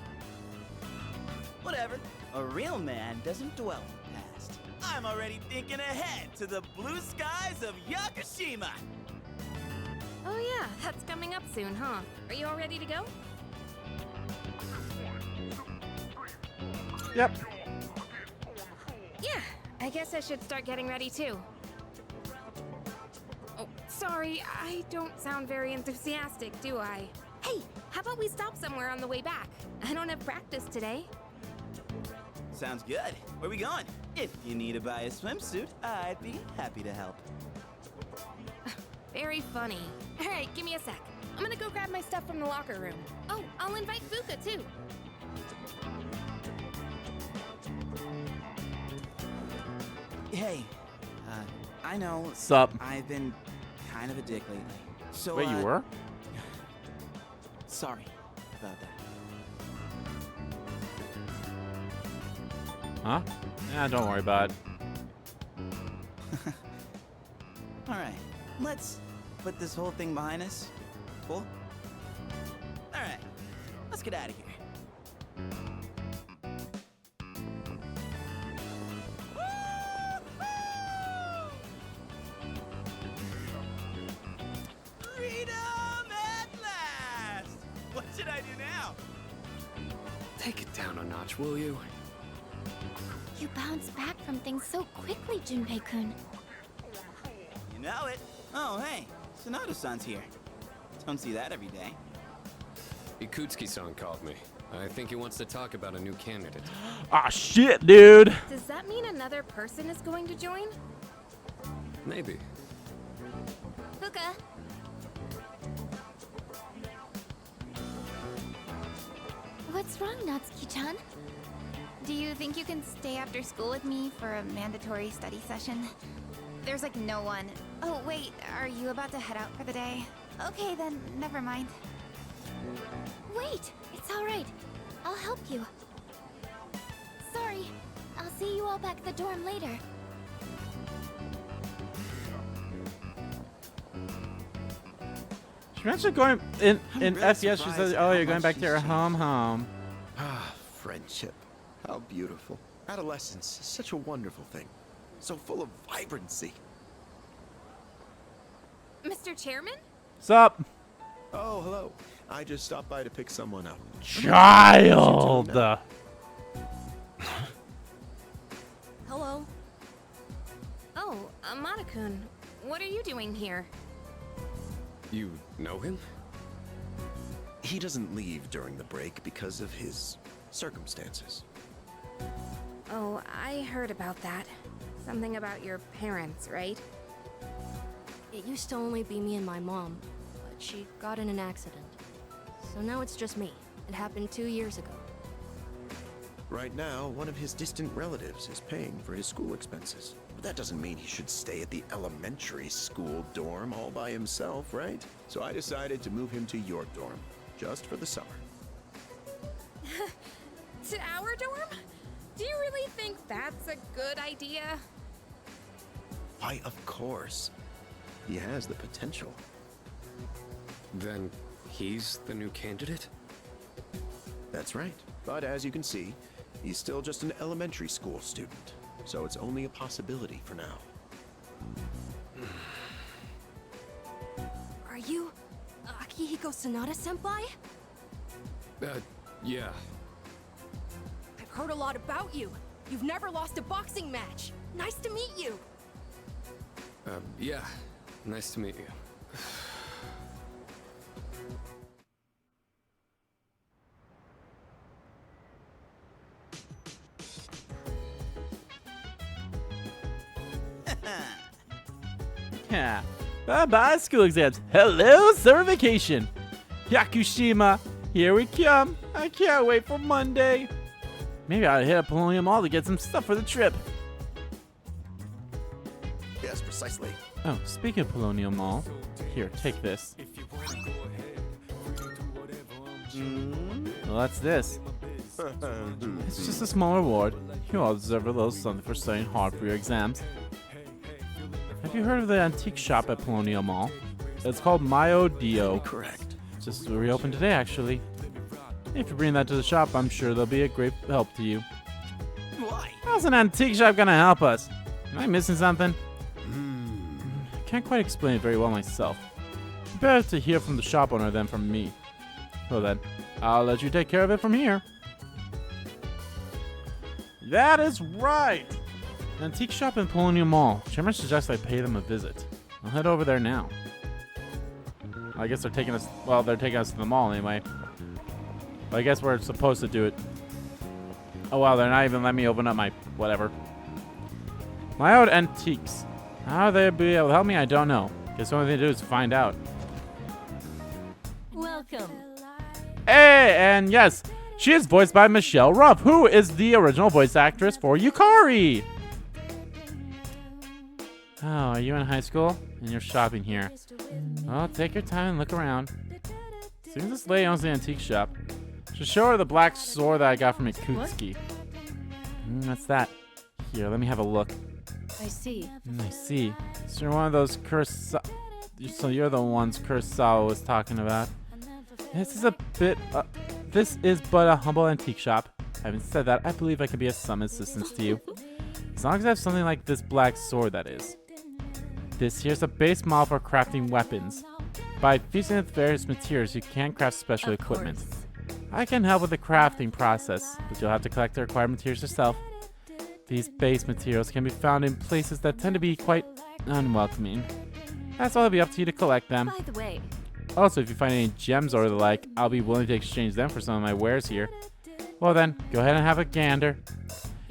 Whatever. A real man doesn't dwell on the past. I'm already thinking ahead to the blue skies of Yakushima! Oh yeah, that's coming up soon, huh? Are you all ready to go? Yep. Yeah, I guess I should start getting ready too. Oh, sorry, I don't sound very enthusiastic, do I? Hey, how about we stop somewhere on the way back? I don't have practice today. Sounds good. Where we going? If you need to buy a swimsuit, I'd be happy to help. Very funny. All right, give me a sec. I'm gonna go grab my stuff from the locker room. Oh, I'll invite Fuka too. Hey, I know. Sup? I've been kind of a dick lately. So, Wait, you were? Sorry about that. Huh? Yeah, don't worry about it. Alright, let's put this whole thing behind us. Cool? Alright, let's get out of here. Freedom at last! What should I do now? Take it down a notch, will you? You bounce back from things so quickly, Junpei-kun. You know it. Oh, hey, Sonato-san's here. Don't see that every day. Ikutsuki-san called me. I think he wants to talk about a new candidate. Ah, shit, dude. Does that mean another person is going to join? Maybe. Puka. What's wrong, Natsuki-chan? Do you think you can stay after school with me for a mandatory study session? There's like no one. Oh, wait, are you about to head out for the day? Okay, then, never mind. Wait, it's all right. I'll help you. Sorry. I'll see you all back at the dorm later. She mentioned going in really FCS. She surprised says, at "Oh, how you're going much back to she's your changed. home." Ah, friendship. How beautiful. Adolescence is such a wonderful thing. So full of vibrancy. Mr. Chairman? Sup, Oh, hello. I just stopped by to pick someone up. child? Hello. Oh, Amada-kun, what are you doing here? You know him? He doesn't leave during the break because of his circumstances. Oh, I heard about that. Something about your parents, right? It used to only be me and my mom, but she got in an accident. So now it's just me. It happened 2 years ago. Right now, one of his distant relatives is paying for his school expenses. But that doesn't mean he should stay at the elementary school dorm all by himself, right? So I decided to move him to your dorm, just for the summer. To our dorm? Do you really think that's a good idea? Why, of course. He has the potential. Then he's the new candidate? That's right. But as you can see, he's still just an elementary school student. So it's only a possibility for now. Are you Akihiko Sanada-senpai? Yeah. I've heard a lot about you. You've never lost a boxing match. Nice to meet you. Yeah. Nice to meet you. Yeah. Bye-bye school exams. Hello, summer vacation. Yakushima, here we come. I can't wait for Monday. Maybe I'll hit up Polonium Mall to get some stuff for the trip. Yes, precisely. Oh, speaking of Polonium Mall, here, take this. Well, that's this. It's just a small reward. You all deserve a little something for studying hard for your exams. Have you heard of the antique shop at Polonium Mall? It's called Mio Dio. Correct. Just reopened today, actually. If you bring that to the shop, I'm sure they'll be a great help to you. Why? How's an antique shop gonna help us? Am I missing something? I can't quite explain it very well myself. Better to hear from the shop owner than from me. So then, I'll let you take care of it from here. That is right! Antique shop in Polonium Mall. Chairman suggests I pay them a visit. I'll head over there now. I guess they're taking us, well, they're taking us to the mall anyway. But I guess we're supposed to do it. Oh wow, they're not even letting me open up my whatever. My old antiques. How they be able to help me, I don't know. Guess the only thing to do is find out. Welcome. Hey, and yes, she is voiced by Michelle Ruff, who is the original voice actress for Yukari. Oh, are you in high school? And you're shopping here. Well, take your time and look around. Seems this lady owns the antique shop. Should show her the black sword that I got from Ikutsuki. What's that? Here, let me have a look. I see. I see. So you're one of those so you're the ones Kurosawa was talking about. This is but a humble antique shop. Having said that, I believe I can be of some assistance to you. As long as I have something like this black sword, that is. This here's a base model for crafting weapons. By fusing with various materials, you can craft special equipment. I can help with the crafting process, but you'll have to collect the required materials yourself. These base materials can be found in places that tend to be quite unwelcoming. That's all it'll be up to you to collect them. By the way, Also, if you find any gems or the like, I'll be willing to exchange them for some of my wares here. Well then, go ahead and have a gander.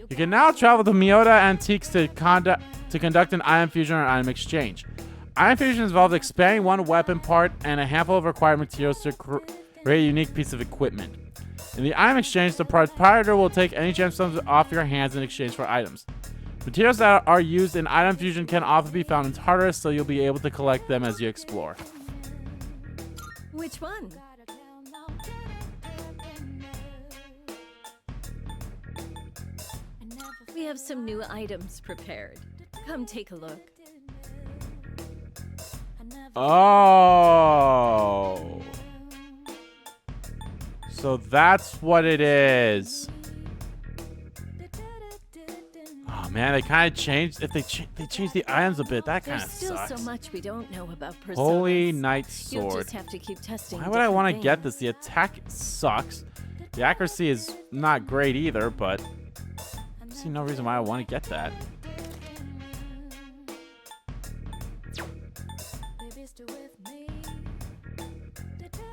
You can now travel to Miyota Antiques to conduct an item fusion or item exchange. Item fusion involves expanding one weapon part and a handful of required materials to create a unique piece of equipment. In the item exchange, the proprietor will take any gemstones off your hands in exchange for items. Materials that are used in item fusion can often be found in Tartarus, so you'll be able to collect them as you explore. Which one? We have some new items prepared. Come take a look. Oh. So that's what it is. Oh man, they kind of changed. If they changed the items a bit, that kind of There's sucks. still so much we don't know about personas. Holy Knight You'll Sword. just have to keep testing. Why would I want to different get things. this? The attack sucks. The accuracy is not great either, but I see no reason why I want to get that.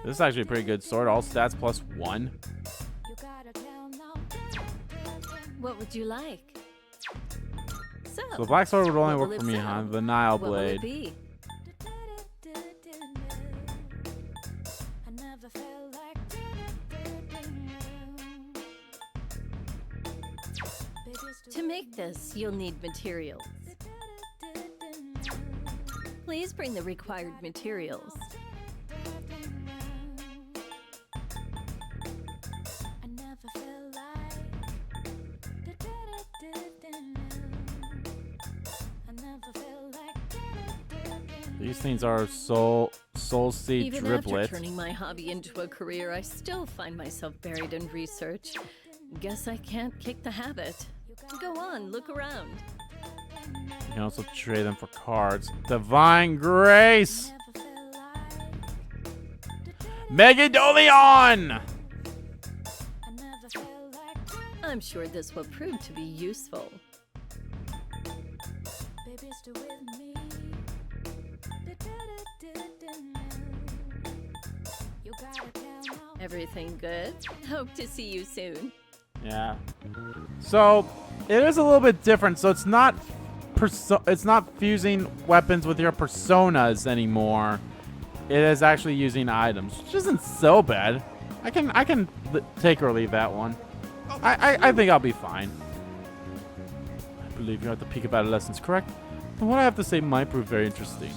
This is actually a pretty good sword. All stats +1. What would you like? So the black sword would only what work will for it me, sell? huh? The Nile What will it blade. be? To make this, you'll need materials. Please bring the required materials. These things are soul seed Even driblet. after turning my hobby into a career, I still find myself buried in research. Guess I can't kick the habit. Go on, look around. You can also trade them for cards. Divine Grace! Megadolion! I'm sure this will prove to be useful. Everything good? Hope to see you soon. Yeah. So it is a little bit different. So it's not fusing weapons with your personas anymore. It is actually using items, which isn't so bad. I can take or leave that one. I think I'll be fine. I believe you have the peek about lessons, correct? And what I have to say might prove very interesting.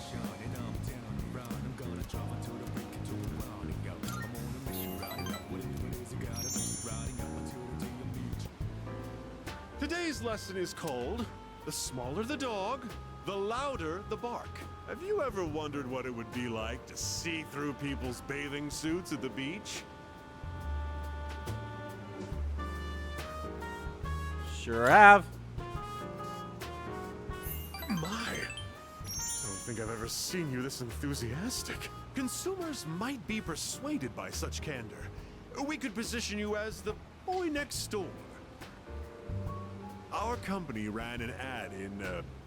Today's lesson is called The Smaller the Dog, the Louder the Bark. Have you ever wondered what it would be like to see through people's bathing suits at the beach? Sure have. My, I don't think I've ever seen you this enthusiastic. Consumers might be persuaded by such candor. We could position you as the boy next door. Our company ran an ad in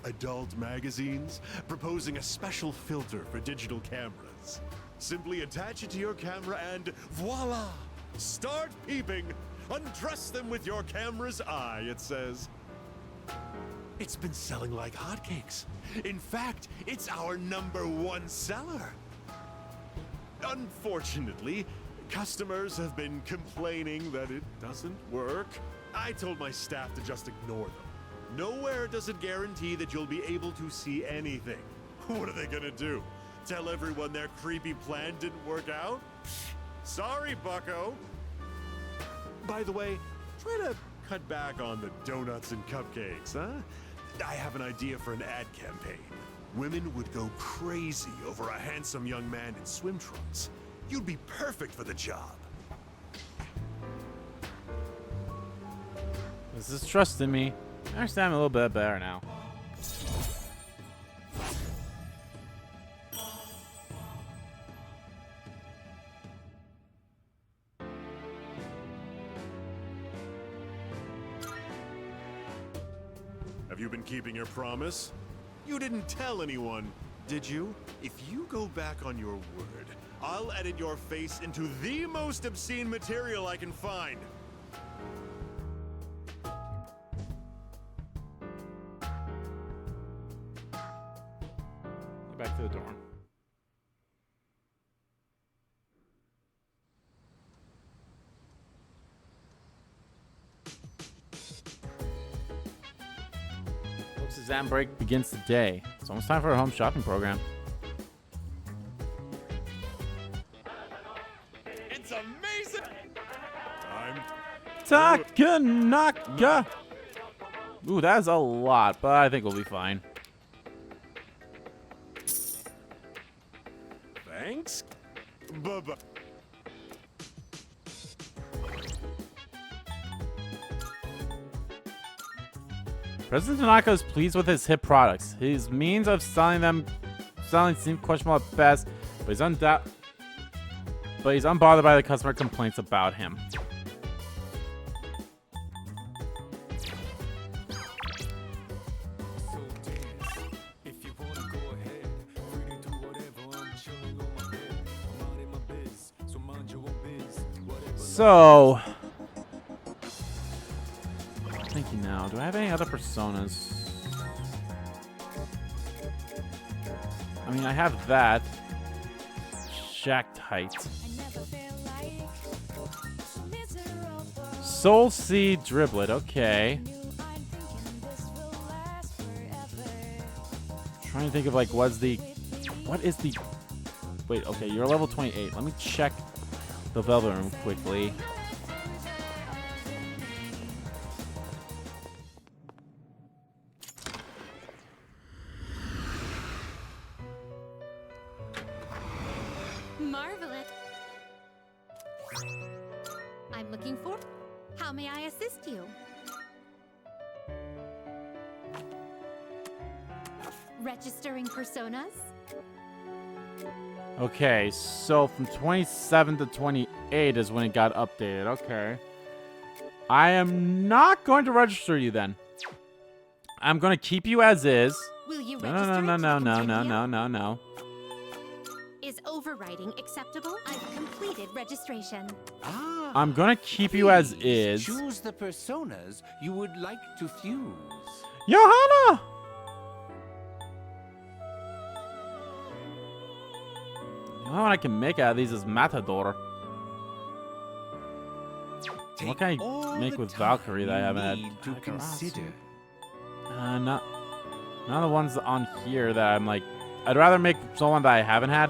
adult magazines proposing a special filter for digital cameras. Simply attach it to your camera and voila! Start peeping! Undress them with your camera's eye, it says. It's been selling like hotcakes. In fact, it's our #1 seller. Unfortunately, customers have been complaining that it doesn't work. I told my staff to just ignore them. Nowhere does it guarantee that you'll be able to see anything. What are they gonna do? Tell everyone their creepy plan didn't work out? Sorry, bucko. By the way, try to cut back on the donuts and cupcakes, huh? I have an idea for an ad campaign. Women would go crazy over a handsome young man in swim trunks. You'd be perfect for the job. This is trusting me. I understand a little bit better now. Have you been keeping your promise? You didn't tell anyone, did you? If you go back on your word, I'll edit your face into the most obscene material I can find. Get back to the dorm. Folks, exam break begins today. It's almost time for a home shopping program. It's amazing! Time. Takanaka! Ooh, that's a lot, but I think we'll be fine. Thanks. Bye-bye. President Tanaka is pleased with his hit products. His means of selling seem questionable at best, but he's unbothered by the customer complaints about him. So, thinking now, do I have any other personas? I mean, I have that. Shacked Height. Soul Seed Driblet, okay. Trying to think of like what is the wait, okay, you're level 28. Let me check the Velvet Room quickly. Marvelous. I'm looking for. How may I assist you? Registering personas? Okay, so from 27 to 28 is when it got updated. Okay. I am not going to register you then. I'm going to keep you as is. Will you No, register no, it no, to no, no, continue? no, no, no. Is overwriting acceptable? I've completed registration. Ah, I'm going to keep you as is. choose the personas you would like to fuse. Johanna! The only one I can make out of these is Matador. What can I make with Valkyrie that I haven't had? To consider. Not the ones on here that I'm like. I'd rather make someone that I haven't had.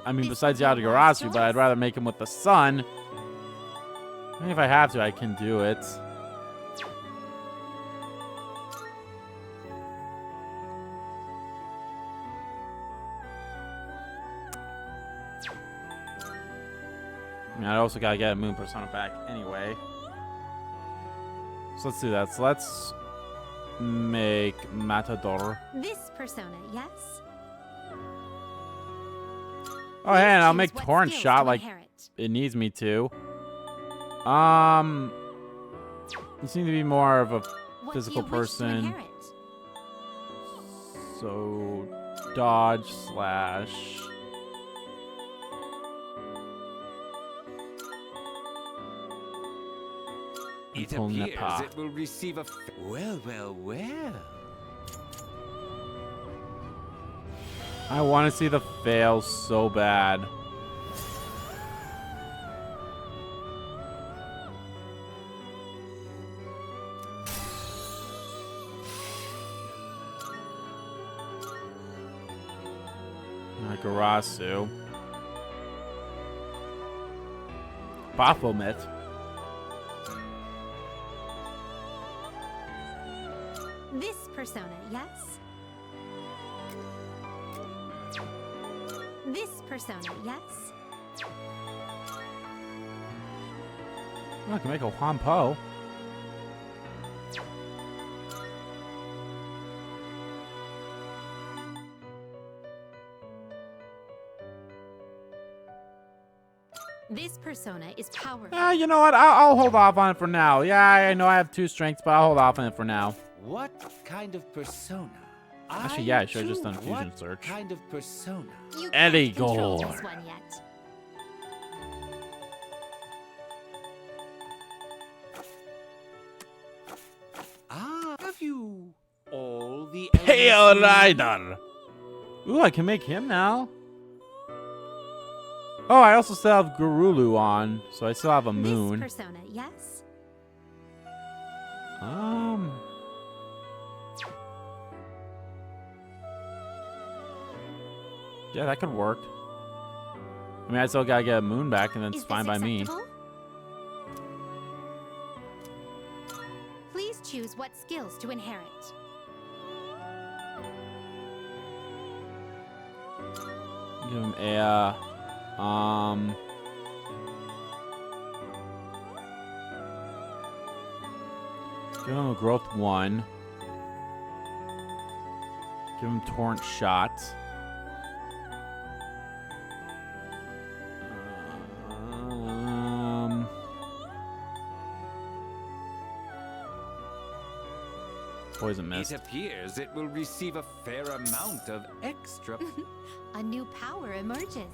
I mean, besides Yadagarasu, but I'd rather make him with the sun. I mean, if I have to, I can do it. I mean, I also gotta get a Moon Persona back anyway. So let's do that. So let's make Matador. This persona, yes? Oh, hey, and I'll make Choose what Torrent skills Shot to like inherit. it needs me to. You seem to be more of a What physical do you wish to person. inherit? So, dodge slash. It Until appears Nepa. it will receive a. Well, well, well. I want to see the fail so bad. Garasu. Baphomet. This persona, yes? This persona, yes? I can make a Juan Po. This persona is powerful. You know what? I'll hold off on it for now. Yeah, I know I have 2 strengths, but I'll hold off on it for now. What kind of persona? Actually, yeah, I should have just done a fusion What search. kind of persona? You Eddie can't control Gore. this one yet. Steel Rider. Ooh, I can make him now. Oh, I also still have Gurulu on, so I still have a moon. This persona, yes? Yeah, that could work. I mean, I still gotta get a moon back, and it's fine by me. Please choose what skills to inherit. Give him a, give him a growth 1. Give him torrent shot. Poison mist. It appears it will receive a fair amount of extra. A new power emerges.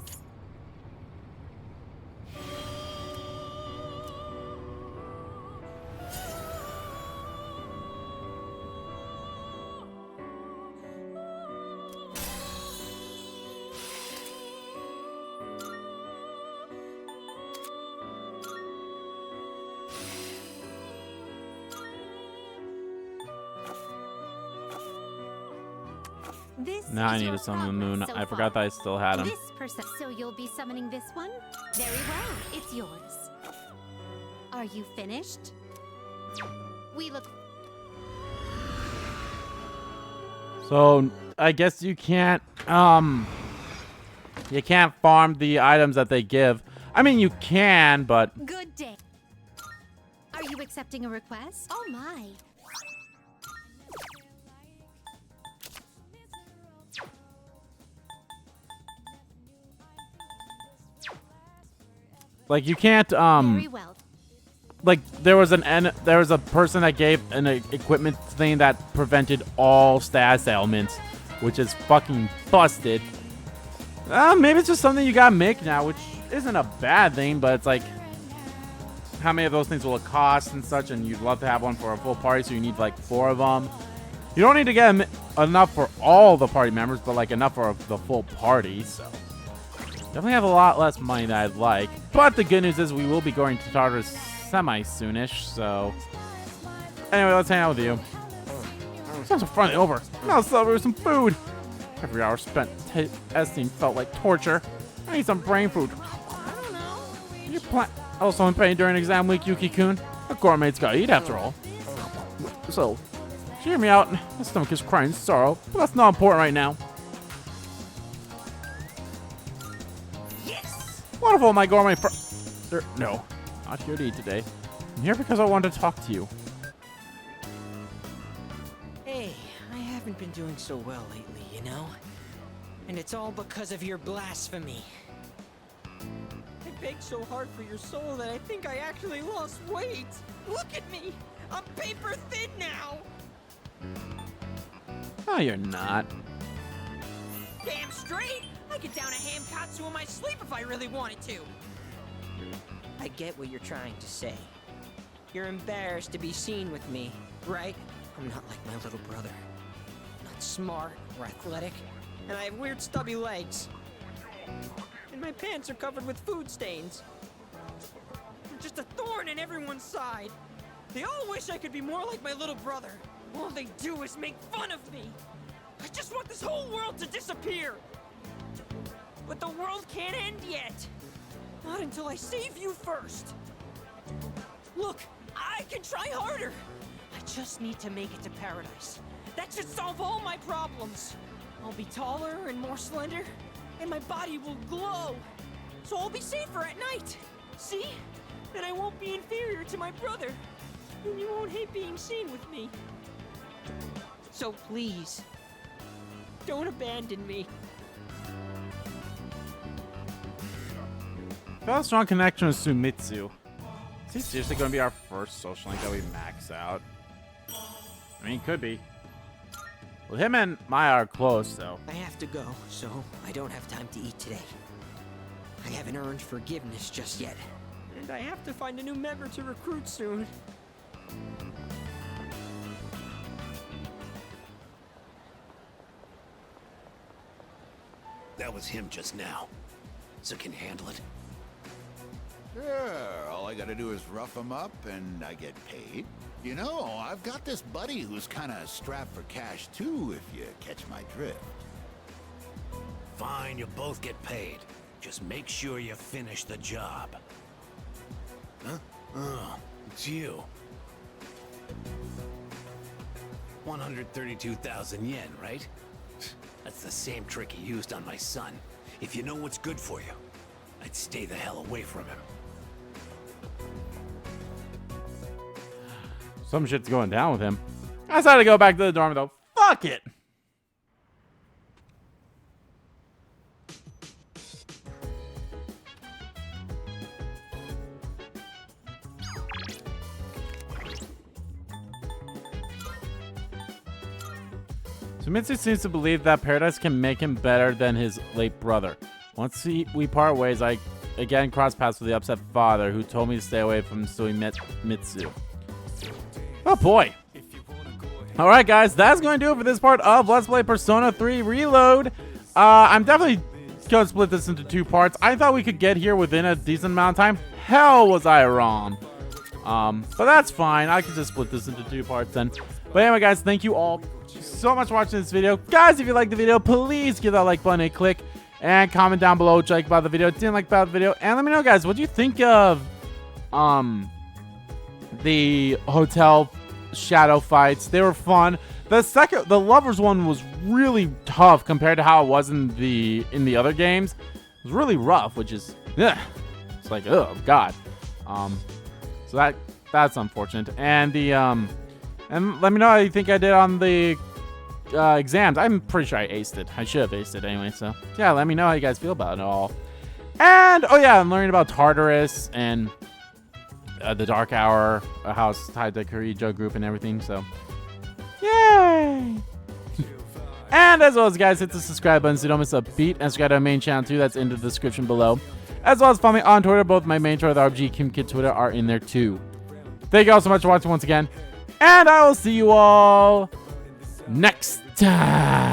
This Now I is need your to summon the moon. progress so I forgot that I still had him. This person. So you'll be summoning this one? Very well. It's yours. Are you finished? We look. So I guess you can't farm the items that they give. I mean, you can, but Good day. Are you accepting a request? Oh my. like you can't Very well. like there was a person that gave an equipment thing that prevented all status ailments, which is fucking busted. Maybe it's just something you gotta make now, which isn't a bad thing, but it's like how many of those things will it cost and such, and you'd love to have one for a full party, so you need like 4 of them. You don't need to get enough for all the party members, but like enough for the full party, so definitely have a lot less money than I'd like. But the good news is we will be going to Tartarus semi-soonish, so anyway, let's hang out with you. Sounds so finally over. Now let's celebrate with some food. Every hour spent testing felt like torture. I need some brain food. You also in pain during exam week, Yuki-kun. A gourmet's gotta eat after all. So, hear me out. My stomach is crying sorrow, but that's not important right now. Yes! Wonderful, my gourmet no, not here to eat today. I'm here because I wanted to talk to you. Hey, I haven't been doing so well lately, you know? And it's all because of your blasphemy. I begged so hard for your soul that I think I actually lost weight. Look at me! I'm paper thin now! No, you're not. Damn straight! I could down a ham katsu in my sleep if I really wanted to! I get what you're trying to say. You're embarrassed to be seen with me, right? I'm not like my little brother. Not smart or athletic, and I have weird stubby legs. And my pants are covered with food stains. I'm just a thorn in everyone's side. They all wish I could be more like my little brother. All they do is make fun of me. I just want this whole world to disappear. But the world can't end yet. Not until I save you first. Look, I can try harder. I just need to make it to paradise. That should solve all my problems. I'll be taller and more slender, and my body will glow. So I'll be safer at night. See? Then I won't be inferior to my brother. And you won't hate being seen with me. So please, don't abandon me. I felt a strong connection with Sumitsu. Is he seriously going to be our first social link that we max out? I mean, could be. Well, him and Maya are close, though. I have to go, so I don't have time to eat today. I haven't earned forgiveness just yet. And I have to find a new member to recruit soon. That was him just now. So can you handle it? Sure, all I gotta do is rough him up and I get paid. You know, I've got this buddy who's kinda strapped for cash too, if you catch my drift. Fine, you both get paid. Just make sure you finish the job. Huh? Oh, it's you. 132,000 yen, right? That's the same trick he used on my son. If you know what's good for you, I'd stay the hell away from him. Some shit's going down with him. I decided to go back to the dorm though. Fuck it. So Mitsu seems to believe that Paradise can make him better than his late brother. Once we part ways, I again cross paths with the upset father who told me to stay away from Mitsu. Oh boy. Alright guys, that's going to do it for this part of Let's Play Persona 3 Reload. I'm definitely going to split this into 2 parts. I thought we could get here within a decent amount of time. Hell was I wrong. But that's fine. I can just split this into 2 parts then. But anyway guys, thank you all so much for watching this video. Guys, if you liked the video, please give that like button a click. And comment down below what you like about the video, didn't like about the video. And let me know guys, what do you think of the hotel shadow fights? They were fun. The lovers one was really tough compared to how it was in the other games. It was really rough, which is it's like, oh god. So that's unfortunate. And and let me know how you think I did on the exams. I'm pretty sure I aced it. I should have aced it anyway. So yeah, let me know how you guys feel about it all. And oh yeah, I'm learning about Tartarus and the Dark Hour, how it's tied to Kirijo group and everything. So yay! And as always, guys, hit the subscribe button so you don't miss a beat, and subscribe to our main channel too. That's in the description below. As well as follow me on Twitter. Both my main Twitter, the RBG Kim Kid Twitter, are in there too. Thank you all so much for watching once again, and I will see you all next time.